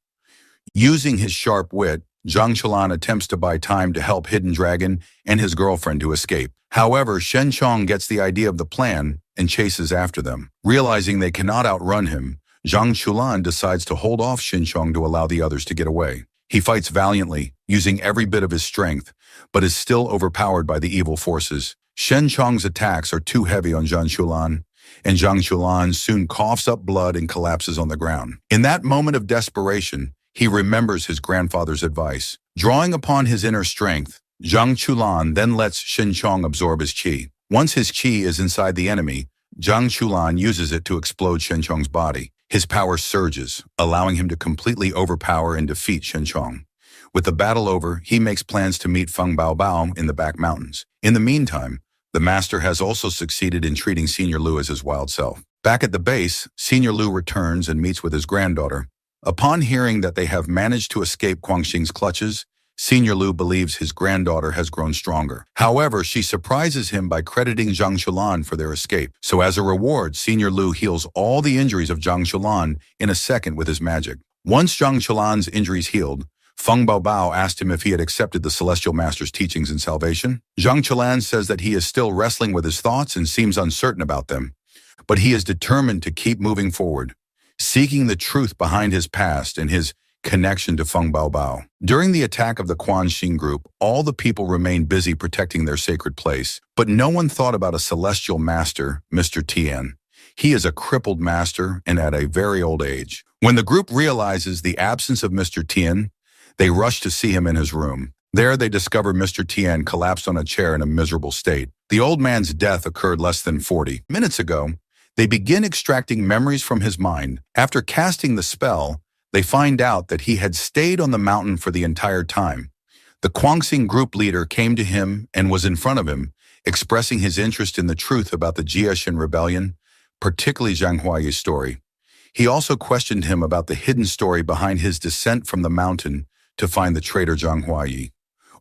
Using his sharp wit, Zhang Chulan attempts to buy time to help Hidden Dragon and his girlfriend to escape. However, Shen Chong gets the idea of the plan and chases after them. Realizing they cannot outrun him, Zhang Chulan decides to hold off Shen Chong to allow the others to get away. He fights valiantly, using every bit of his strength, but is still overpowered by the evil forces. Shen Chong's attacks are too heavy on Zhang Chulan, and Zhang Chulan soon coughs up blood and collapses on the ground. In that moment of desperation, he remembers his grandfather's advice. Drawing upon his inner strength, Zhang Chulan then lets Shen Chong absorb his qi. Once his qi is inside the enemy, Zhang Chulan uses it to explode Shen Chong's body. His power surges, allowing him to completely overpower and defeat Shen Chong. With the battle over, he makes plans to meet Feng Baobao in the back mountains. In the meantime, the master has also succeeded in treating Senior Lu as his wild self. Back at the base, Senior Lu returns and meets with his granddaughter. Upon hearing that they have managed to escape Guangxing's clutches, Senior Lu believes his granddaughter has grown stronger. However, she surprises him by crediting Zhang Chulan for their escape. So as a reward, Senior Lu heals all the injuries of Zhang Chulan in a second with his magic. Once Zhang Chulan's injuries healed, Feng Baobao asked him if he had accepted the Celestial Master's teachings in salvation. Zhang Chulan says that he is still wrestling with his thoughts and seems uncertain about them, but he is determined to keep moving forward, seeking the truth behind his past and his connection to Feng Baobao. During the attack of the Quanxing group, all the people remained busy protecting their sacred place, but no one thought about a celestial master, Mr. Tian. He is a crippled master and at a very old age. When the group realizes the absence of Mr. Tian, they rush to see him in his room. There they discover Mr. Tian collapsed on a chair in a miserable state. The old man's death occurred less than 40 minutes ago. They begin extracting memories from his mind. After casting the spell, they find out that he had stayed on the mountain for the entire time. The Guangxing group leader came to him and was in front of him, expressing his interest in the truth about the Jiashin rebellion, particularly Zhang Huayi's story. He also questioned him about the hidden story behind his descent from the mountain to find the traitor Zhang Huayi.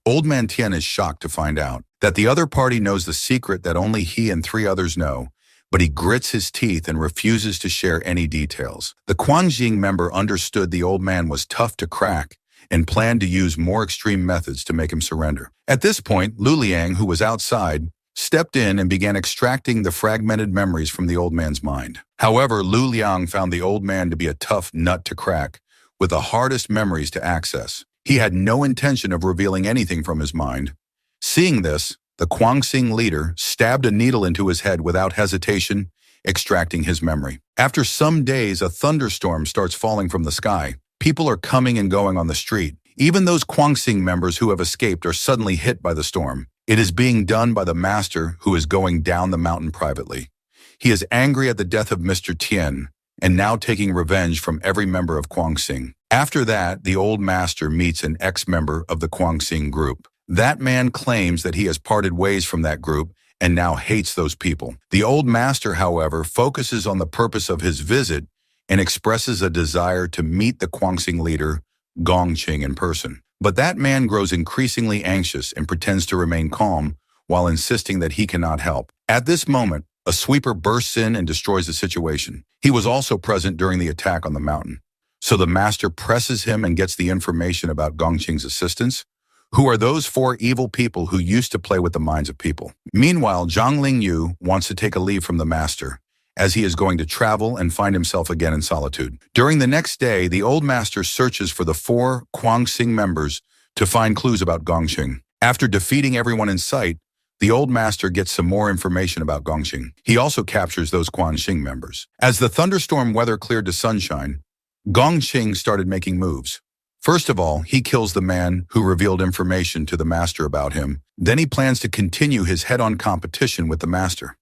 Old Man Tian is shocked to find out that the other party knows the secret that only he and 3 others know, but he grits his teeth and refuses to share any details. The Guanxing member understood the old man was tough to crack and planned to use more extreme methods to make him surrender. At this point, Lu Liang, who was outside, stepped in and began extracting the fragmented memories from the old man's mind. However, Lu Liang found the old man to be a tough nut to crack, with the hardest memories to access. He had no intention of revealing anything from his mind. Seeing this, the Guanxing leader stabbed a needle into his head without hesitation, extracting his memory. After some days, a thunderstorm starts falling from the sky. People are coming and going on the street. Even those Guanxing members who have escaped are suddenly hit by the storm. It is being done by the master, who is going down the mountain privately. He is angry at the death of Mr. Tian and now taking revenge from every member of Guanxing. After that, the old master meets an ex-member of the Guanxing group. That man claims that he has parted ways from that group and now hates those people. The old master, however, focuses on the purpose of his visit and expresses a desire to meet the Guanxing leader, Gongqing, in person. But that man grows increasingly anxious and pretends to remain calm while insisting that he cannot help. At this moment, a sweeper bursts in and destroys the situation. He was also present during the attack on the mountain. So the master presses him and gets the information about Gongqing's assistants, who are those 4 evil people who used to play with the minds of people. Meanwhile, Zhang Lingyu wants to take a leave from the master, as he is going to travel and find himself again in solitude. During the next day, the old master searches for the 4 Guanxing members to find clues about Gongqing. After defeating everyone in sight, the old master gets some more information about Gongqing. He also captures those Guanxing members. As the thunderstorm weather cleared to sunshine, Gongqing started making moves. First of all, he kills the man who revealed information to the master about him. Then he plans to continue his head-on competition with the master.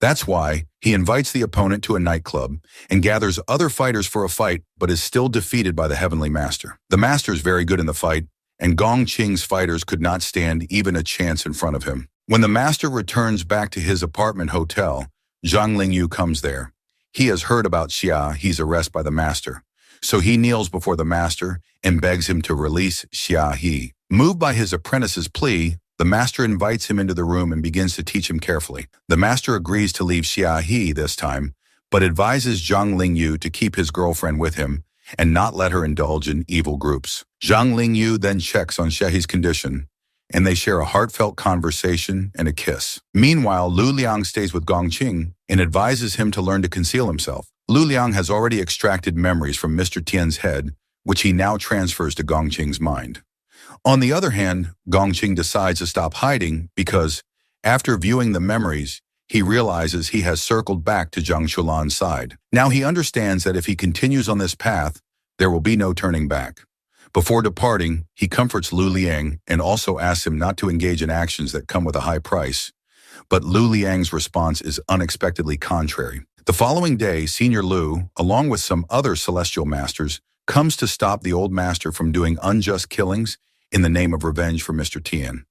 That's why he invites the opponent to a nightclub and gathers other fighters for a fight, but is still defeated by the Heavenly Master. The master is very good in the fight, and Gongqing's fighters could not stand even a chance in front of him. When the master returns back to his apartment hotel, Zhang Lingyu comes there. He has heard about Xia He's arrest by the master, so he kneels before the master and begs him to release Xia He. Moved by his apprentice's plea, the master invites him into the room and begins to teach him carefully. The master agrees to leave Xia He this time, but advises Zhang Lingyu to keep his girlfriend with him and not let her indulge in evil groups. Zhang Lingyu then checks on Xia He's condition, and they share a heartfelt conversation and a kiss. Meanwhile, Lu Liang stays with Gongqing and advises him to learn to conceal himself. Lu Liang has already extracted memories from Mr. Tian's head, which he now transfers to Gongqing's mind. On the other hand, Gongqing decides to stop hiding because, after viewing the memories, he realizes he has circled back to Zhang Shulan's side. Now he understands that if he continues on this path, there will be no turning back. Before departing, he comforts Lu Liang and also asks him not to engage in actions that come with a high price. But Lu Liang's response is unexpectedly contrary. The following day, Senior Lu, along with some other celestial masters, comes to stop the old master from doing unjust killings in the name of revenge for Mr. Tian.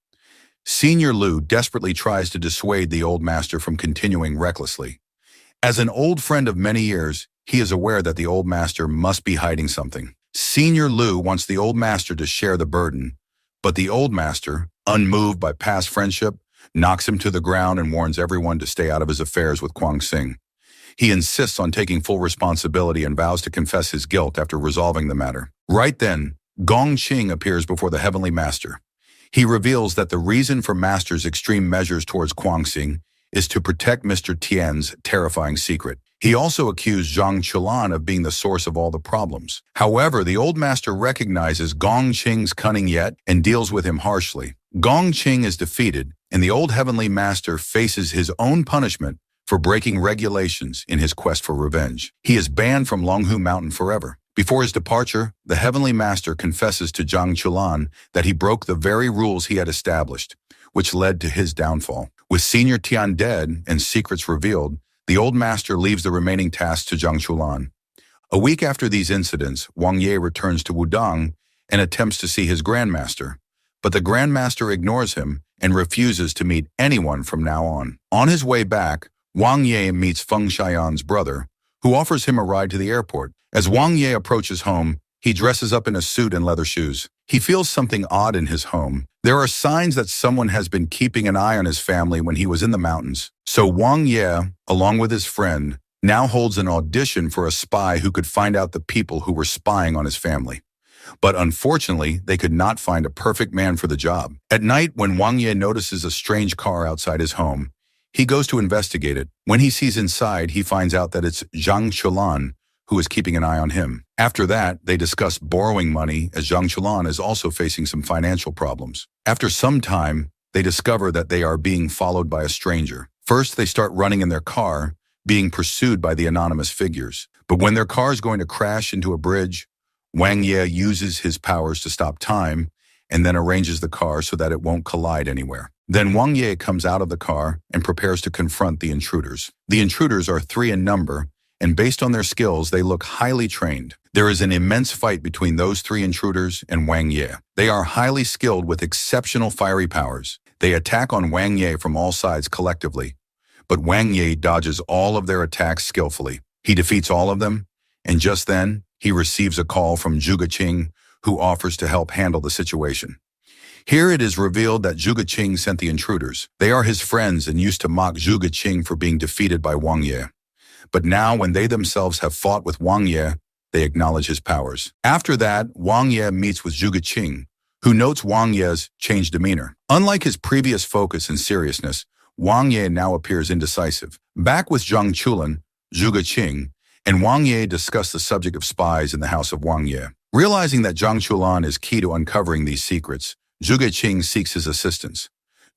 Senior Lu desperately tries to dissuade the old master from continuing recklessly. As an old friend of many years, he is aware that the old master must be hiding something. Senior Lu wants the old master to share the burden, but the old master, unmoved by past friendship, knocks him to the ground and warns everyone to stay out of his affairs with Guanxing. He insists on taking full responsibility and vows to confess his guilt after resolving the matter. Right then, Gongqing appears before the Heavenly Master. He reveals that the reason for Master's extreme measures towards Guanxing is to protect Mr. Tian's terrifying secret. He also accused Zhang Chulan of being the source of all the problems. However, the old master recognizes Gongqing's cunning yet and deals with him harshly. Gongqing is defeated, and the old Heavenly Master faces his own punishment for breaking regulations in his quest for revenge. He is banned from Longhu Mountain forever. Before his departure, the Heavenly Master confesses to Zhang Chulan that he broke the very rules he had established, which led to his downfall. With Senior Tian dead and secrets revealed, the old master leaves the remaining tasks to Zhang Chulan. A week after these incidents, Wang Ye returns to Wudang and attempts to see his grandmaster, but the grandmaster ignores him and refuses to meet anyone from now on. On his way back, Wang Ye meets Feng Xian's brother, who offers him a ride to the airport. As Wang Ye approaches home, he dresses up in a suit and leather shoes. He feels something odd in his home. There are signs that someone has been keeping an eye on his family when he was in the mountains. So Wang Ye, along with his friend, now holds an audition for a spy who could find out the people who were spying on his family. But unfortunately, they could not find a perfect man for the job. At night, when Wang Ye notices a strange car outside his home, he goes to investigate it. When he sees inside, he finds out that it's Zhang Chulan, who is keeping an eye on him. After that, they discuss borrowing money as Zhang Chulan is also facing some financial problems. After some time, they discover that they are being followed by a stranger. First, they start running in their car, being pursued by the anonymous figures. But when their car is going to crash into a bridge, Wang Ye uses his powers to stop time and then arranges the car so that it won't collide anywhere. Then Wang Ye comes out of the car and prepares to confront the intruders. The intruders are 3 in number, and based on their skills, they look highly trained. There is an immense fight between those 3 intruders and Wang Ye. They are highly skilled with exceptional fiery powers. They attack on Wang Ye from all sides collectively, but Wang Ye dodges all of their attacks skillfully. He defeats all of them, and just then, he receives a call from Zhuge Qing, who offers to help handle the situation. Here it is revealed that Zhuge Qing sent the intruders. They are his friends and used to mock Zhuge Qing for being defeated by Wang Ye. But now, when they themselves have fought with Wang Ye, they acknowledge his powers. After that, Wang Ye meets with Zhuge Qing, who notes Wang Ye's changed demeanor. Unlike his previous focus and seriousness, Wang Ye now appears indecisive. Back with Zhang Chulan, Zhuge Qing, and Wang Ye discuss the subject of spies in the house of Wang Ye. Realizing that Zhang Chulan is key to uncovering these secrets, Zhuge Qing seeks his assistance.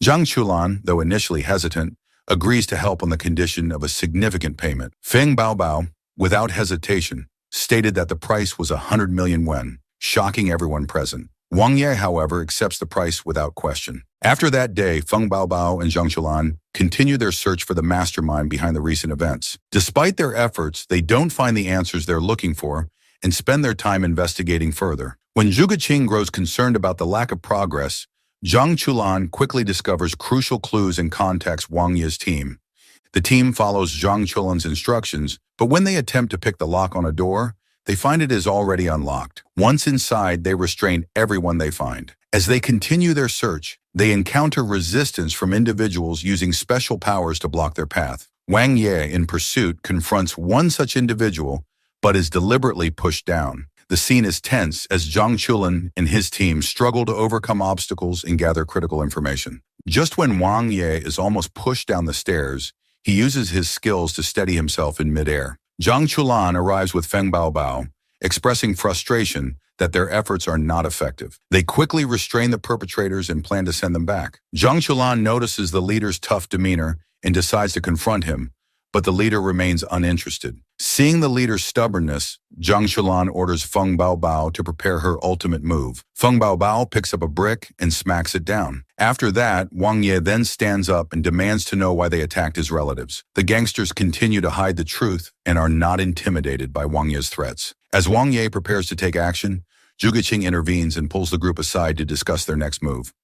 Zhang Chulan, though initially hesitant, agrees to help on the condition of a significant payment. Feng Baobao, without hesitation, stated that the price was 100 million yuan, shocking everyone present. Wang Ye, however, accepts the price without question. After that day, Feng Baobao and Zhang Chulan continue their search for the mastermind behind the recent events. Despite their efforts, they don't find the answers they're looking for and spend their time investigating further. When Zhuge Qing grows concerned about the lack of progress, Zhang Chulan quickly discovers crucial clues and contacts Wang Ye's team. The team follows Zhang Chulan's instructions, but when they attempt to pick the lock on a door, they find it is already unlocked. Once inside, they restrain everyone they find. As they continue their search, they encounter resistance from individuals using special powers to block their path. Wang Ye, in pursuit, confronts one such individual, but is deliberately pushed down. The scene is tense as Zhang Chulan and his team struggle to overcome obstacles and gather critical information. Just when Wang Ye is almost pushed down the stairs, he uses his skills to steady himself in midair. Zhang Chulan arrives with Feng Baobao, expressing frustration that their efforts are not effective. They quickly restrain the perpetrators and plan to send them back. Zhang Chulan notices the leader's tough demeanor and decides to confront him, but the leader remains uninterested. Seeing the leader's stubbornness, Zhang Chulan orders Feng Baobao to prepare her ultimate move. Feng Baobao picks up a brick and smacks it down. After that, Wang Ye then stands up and demands to know why they attacked his relatives. The gangsters continue to hide the truth and are not intimidated by Wang Ye's threats. As Wang Ye prepares to take action, Zhuge Qing intervenes and pulls the group aside to discuss their next move.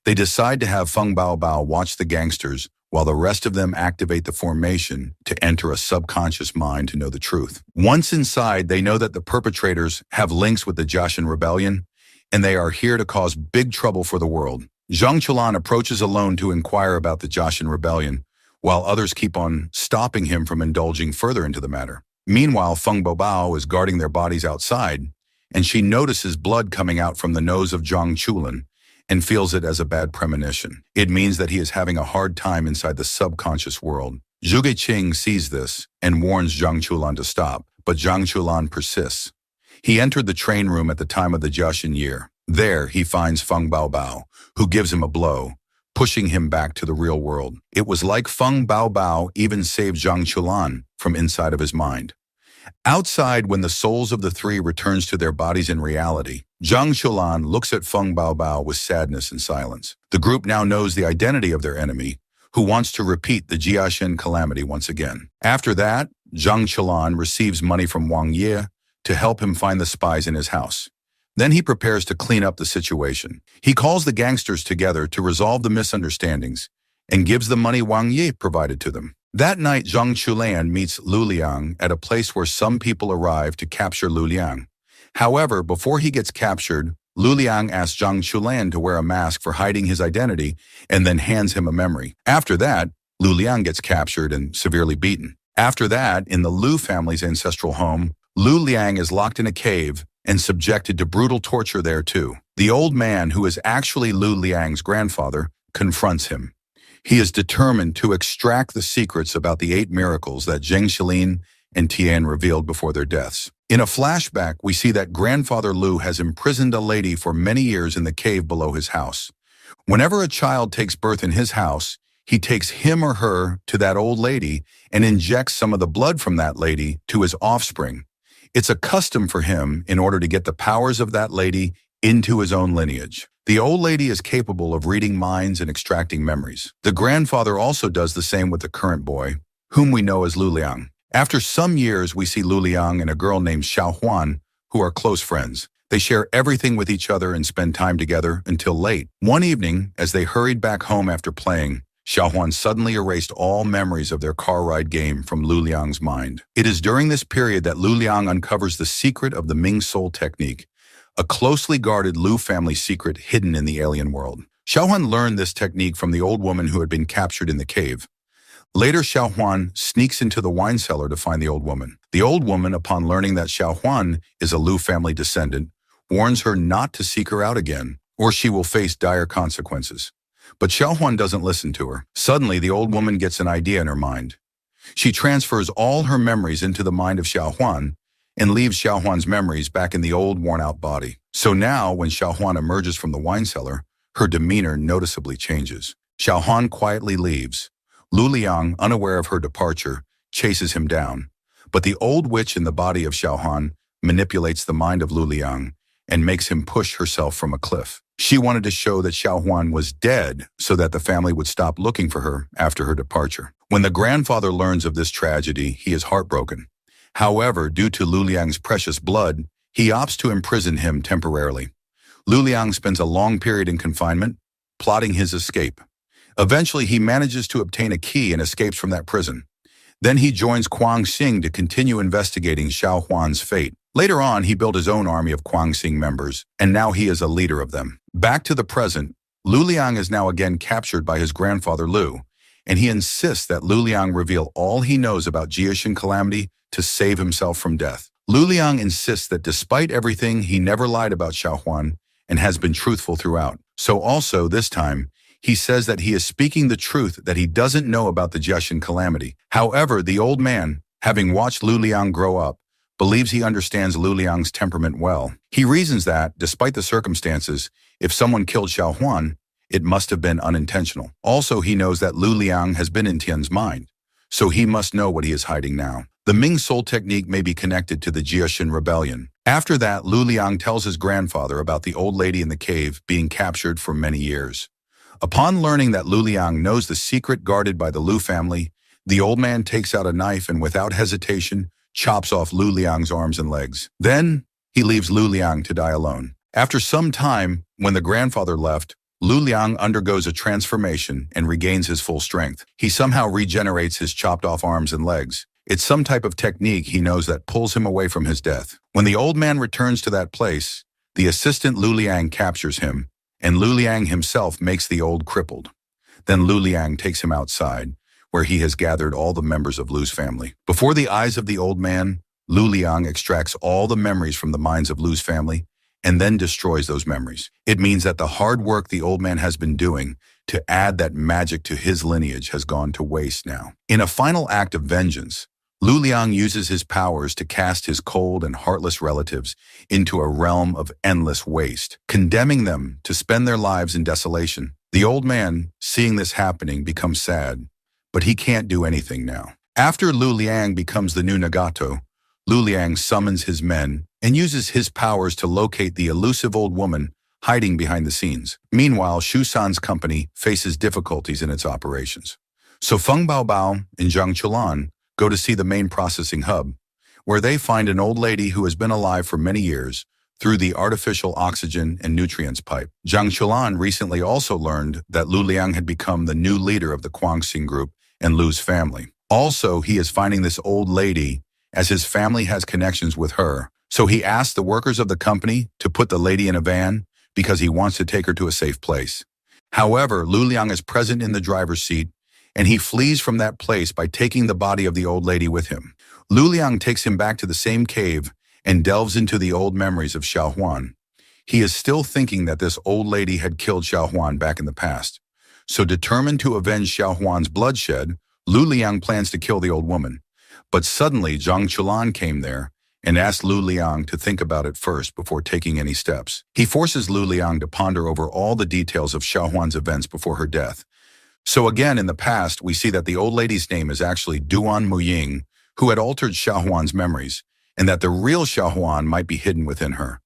They decide to have Feng Baobao watch the gangsters while the rest of them activate the formation to enter a subconscious mind to know the truth. Once inside, they know that the perpetrators have links with the Jiaxin Rebellion, and they are here to cause big trouble for the world. Zhang Chulan approaches alone to inquire about the Jiaxin Rebellion, while others keep on stopping him from indulging further into the matter. Meanwhile, Feng Baobao is guarding their bodies outside, and she notices blood coming out from the nose of Zhang Chulan, and feels it as a bad premonition. It means that he is having a hard time inside the subconscious world. Zhuge Qing sees this and warns Zhang Chulan to stop, but Zhang Chulan persists. He entered the train room at the time of the Jiaxin year. There, he finds Feng Baobao, who gives him a blow, pushing him back to the real world. It was like Feng Baobao even saved Zhang Chulan from inside of his mind. Outside, when the souls of the 3 returns to their bodies in reality, Zhang Chulan looks at Feng Baobao with sadness and silence. The group now knows the identity of their enemy, who wants to repeat the Jiaxin calamity once again. After that, Zhang Chulan receives money from Wang Ye to help him find the spies in his house. Then he prepares to clean up the situation. He calls the gangsters together to resolve the misunderstandings and gives the money Wang Ye provided to them. That night, Zhang Chulian meets Lu Liang at a place where some people arrive to capture Lu Liang. However, before he gets captured, Lu Liang asks Zhang Chulian to wear a mask for hiding his identity and then hands him a memory. After that, Lu Liang gets captured and severely beaten. After that, in the Lu family's ancestral home, Lu Liang is locked in a cave and subjected to brutal torture there too. The old man, who is actually Lu Liang's grandfather, confronts him. He is determined to extract the secrets about the 8 miracles that Zheng Xilin and Tian revealed before their deaths. In a flashback, we see that grandfather Lu has imprisoned a lady for many years in the cave below his house. Whenever a child takes birth in his house, he takes him or her to that old lady and injects some of the blood from that lady to his offspring. It's a custom for him in order to get the powers of that lady into his own lineage. The old lady is capable of reading minds and extracting memories. The grandfather also does the same with the current boy, whom we know as Lu Liang. After some years, we see Lu Liang and a girl named Xiao Huan, who are close friends. They share everything with each other and spend time together until late. One evening, as they hurried back home after playing, Xiao Huan suddenly erased all memories of their car ride game from Lu Liang's mind. It is during this period that Lu Liang uncovers the secret of the Ming Soul technique, a closely guarded Lu family secret hidden in the alien world. Xiao Huan learned this technique from the old woman who had been captured in the cave. Later, Xiao Huan sneaks into the wine cellar to find the old woman. The old woman, upon learning that Xiao Huan is a Lu family descendant, warns her not to seek her out again, or she will face dire consequences. But Xiao Huan doesn't listen to her. Suddenly, the old woman gets an idea in her mind. She transfers all her memories into the mind of Xiao Huan and leaves Xiao Huan's memories back in the old, worn-out body. So now, when Xiao Huan emerges from the wine cellar, her demeanor noticeably changes. Xiao Huan quietly leaves. Lu Liang, unaware of her departure, chases him down. But the old witch in the body of Xiao Huan manipulates the mind of Lu Liang and makes him push herself from a cliff. She wanted to show that Xiao Huan was dead so that the family would stop looking for her after her departure. When the grandfather learns of this tragedy, he is heartbroken. However, due to Lu Liang's precious blood, he opts to imprison him temporarily. Lu Liang spends a long period in confinement, plotting his escape. Eventually, he manages to obtain a key and escapes from that prison. Then he joins Kuang Xing to continue investigating Xiao Huan's fate. Later on, he built his own army of Kuang Xing members, and now he is a leader of them. Back to the present, Lu Liang is now again captured by his grandfather Lu, and he insists that Lu Liang reveal all he knows about Jiaxin calamity to save himself from death. Lu Liang insists that despite everything, he never lied about Xiao Huan and has been truthful throughout. So also, this time, he says that he is speaking the truth, that he doesn't know about the Jiaxin calamity. However, the old man, having watched Lu Liang grow up, believes he understands Lu Liang's temperament well. He reasons that, despite the circumstances, if someone killed Xiao Huan, it must have been unintentional. Also, he knows that Lu Liang has been in Tian's mind, so he must know what he is hiding now. The Ming Soul technique may be connected to the Jiaxin rebellion. After that, Lu Liang tells his grandfather about the old lady in the cave being captured for many years. Upon learning that Lu Liang knows the secret guarded by the Lu family, the old man takes out a knife and without hesitation chops off Lu Liang's arms and legs. Then, he leaves Lu Liang to die alone. After some time, when the grandfather left, Lu Liang undergoes a transformation and regains his full strength. He somehow regenerates his chopped off arms and legs. It's some type of technique he knows that pulls him away from his death. When the old man returns to that place, the assistant Lu Liang captures him, and Lu Liang himself makes the old crippled. Then Lu Liang takes him outside, where he has gathered all the members of Lu's family. Before the eyes of the old man, Lu Liang extracts all the memories from the minds of Lu's family and then destroys those memories. It means that the hard work the old man has been doing to add that magic to his lineage has gone to waste now. In a final act of vengeance, Lu Liang uses his powers to cast his cold and heartless relatives into a realm of endless waste, condemning them to spend their lives in desolation. The old man, seeing this happening, becomes sad, but he can't do anything now. After Lu Liang becomes the new Nagato, Lu Liang summons his men and uses his powers to locate the elusive old woman hiding behind the scenes. Meanwhile, Shu San's company faces difficulties in its operations. So Feng Baobao and Zhang Chulan go to see the main processing hub, where they find an old lady who has been alive for many years through the artificial oxygen and nutrients pipe. Zhang Chulan recently also learned that Lu Liang had become the new leader of the Kuang Xing group and Lu's family. Also, he is finding this old lady as his family has connections with her. So he asks the workers of the company to put the lady in a van because he wants to take her to a safe place. However, Lu Liang is present in the driver's seat, and he flees from that place by taking the body of the old lady with him. Lu Liang takes him back to the same cave and delves into the old memories of Xiao Huan. He is still thinking that this old lady had killed Xiao Huan back in the past. So determined to avenge Xiao Huan's bloodshed, Lu Liang plans to kill the old woman. But suddenly Zhang Chulan came there and asked Lu Liang to think about it first before taking any steps. He forces Lu Liang to ponder over all the details of Xiao Huan's events before her death. So again, in the past, we see that the old lady's name is actually Duan Muying, who had altered Xiao Huan's memories, and that the real Xiao Huan might be hidden within her.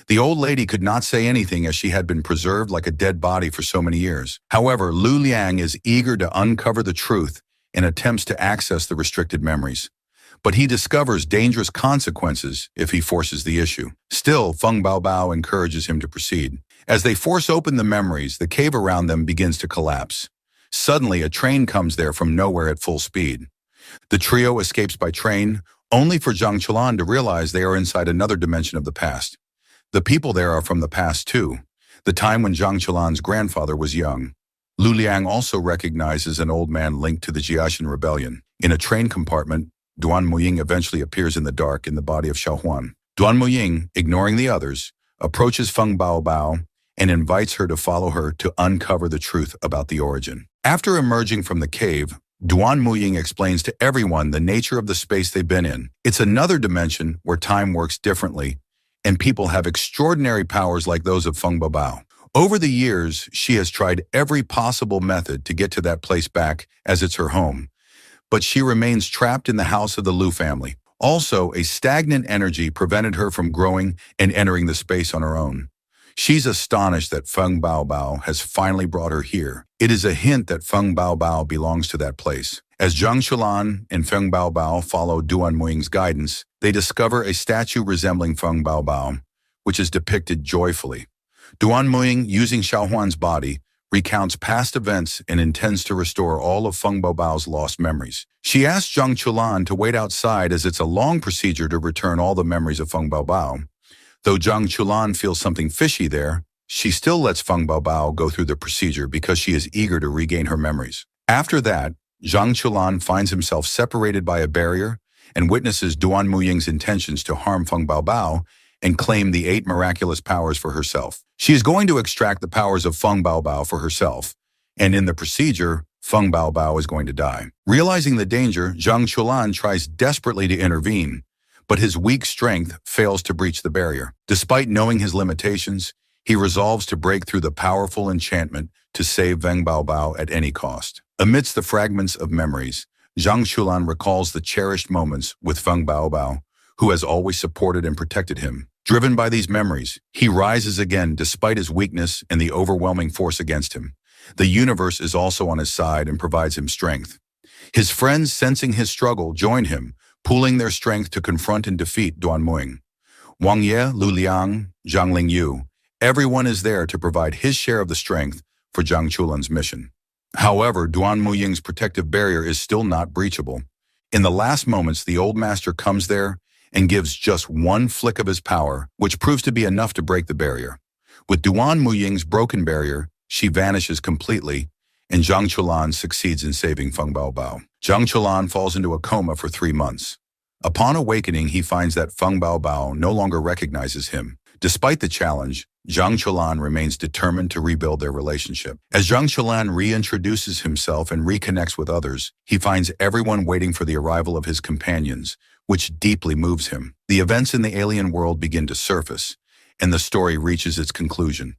The old lady could not say anything as she had been preserved like a dead body for so many years. However, Lu Liang is eager to uncover the truth and attempts to access the restricted memories. But he discovers dangerous consequences if he forces the issue. Still, Feng Baobao encourages him to proceed. As they force open the memories, the cave around them begins to collapse. Suddenly, a train comes there from nowhere at full speed. The trio escapes by train, only for Zhang Chulan to realize they are inside another dimension of the past. The people there are from the past too, the time when Zhang Chulan's grandfather was young. Lu Liang also recognizes an old man linked to the Jiaxin rebellion. In a train compartment, Duan Muying eventually appears in the dark in the body of Xiao Huan. Duan Muying, ignoring the others, approaches Feng Baobao and invites her to follow her to uncover the truth about the origin. After emerging from the cave, Duan Muying explains to everyone the nature of the space they've been in. It's another dimension where time works differently, and people have extraordinary powers like those of Feng Baobao. Over the years, she has tried every possible method to get to that place back as it's her home. But she remains trapped in the house of the Lu family. Also, a stagnant energy prevented her from growing and entering the space on her own. She's astonished that Feng Baobao has finally brought her here. It is a hint that Feng Baobao belongs to that place. As Zhang Chulan and Feng Baobao follow Duan Muying's guidance, they discover a statue resembling Feng Baobao, which is depicted joyfully. Duan Muying, using Xiao Huan's body, recounts past events and intends to restore all of Feng Baobao's lost memories. She asks Zhang Chulan to wait outside as it's a long procedure to return all the memories of Feng Baobao. Though Zhang Chulan feels something fishy there, she still lets Feng Baobao go through the procedure because she is eager to regain her memories. After that, Zhang Chulan finds himself separated by a barrier and witnesses Duan Muying's intentions to harm Feng Baobao and claim the 8 miraculous powers for herself. She is going to extract the powers of Feng Baobao for herself, and in the procedure, Feng Baobao is going to die. Realizing the danger, Zhang Chulan tries desperately to intervene, but his weak strength fails to breach the barrier. Despite knowing his limitations, he resolves to break through the powerful enchantment to save Feng Baobao at any cost. Amidst the fragments of memories, Zhang Chulan recalls the cherished moments with Feng Baobao, who has always supported and protected him. Driven by these memories, he rises again despite his weakness and the overwhelming force against him. The universe is also on his side and provides him strength. His friends, sensing his struggle, join him, pooling their strength to confront and defeat Duan Muying. Wang Ye, Lu Liang, Zhang Lingyu, everyone is there to provide his share of the strength for Zhang Chulan's mission. However, Duan Muying's protective barrier is still not breachable. In the last moments, the old master comes there and gives just one flick of his power, which proves to be enough to break the barrier. With Duan Muying's broken barrier, she vanishes completely, and Zhang Chulan succeeds in saving Feng Baobao. Zhang Chulan falls into a coma for 3 months. Upon awakening, he finds that Feng Baobao no longer recognizes him. Despite the challenge, Zhang Chulan remains determined to rebuild their relationship. As Zhang Chulan reintroduces himself and reconnects with others, he finds everyone waiting for the arrival of his companions, which deeply moves him. The events in the alien world begin to surface, and the story reaches its conclusion.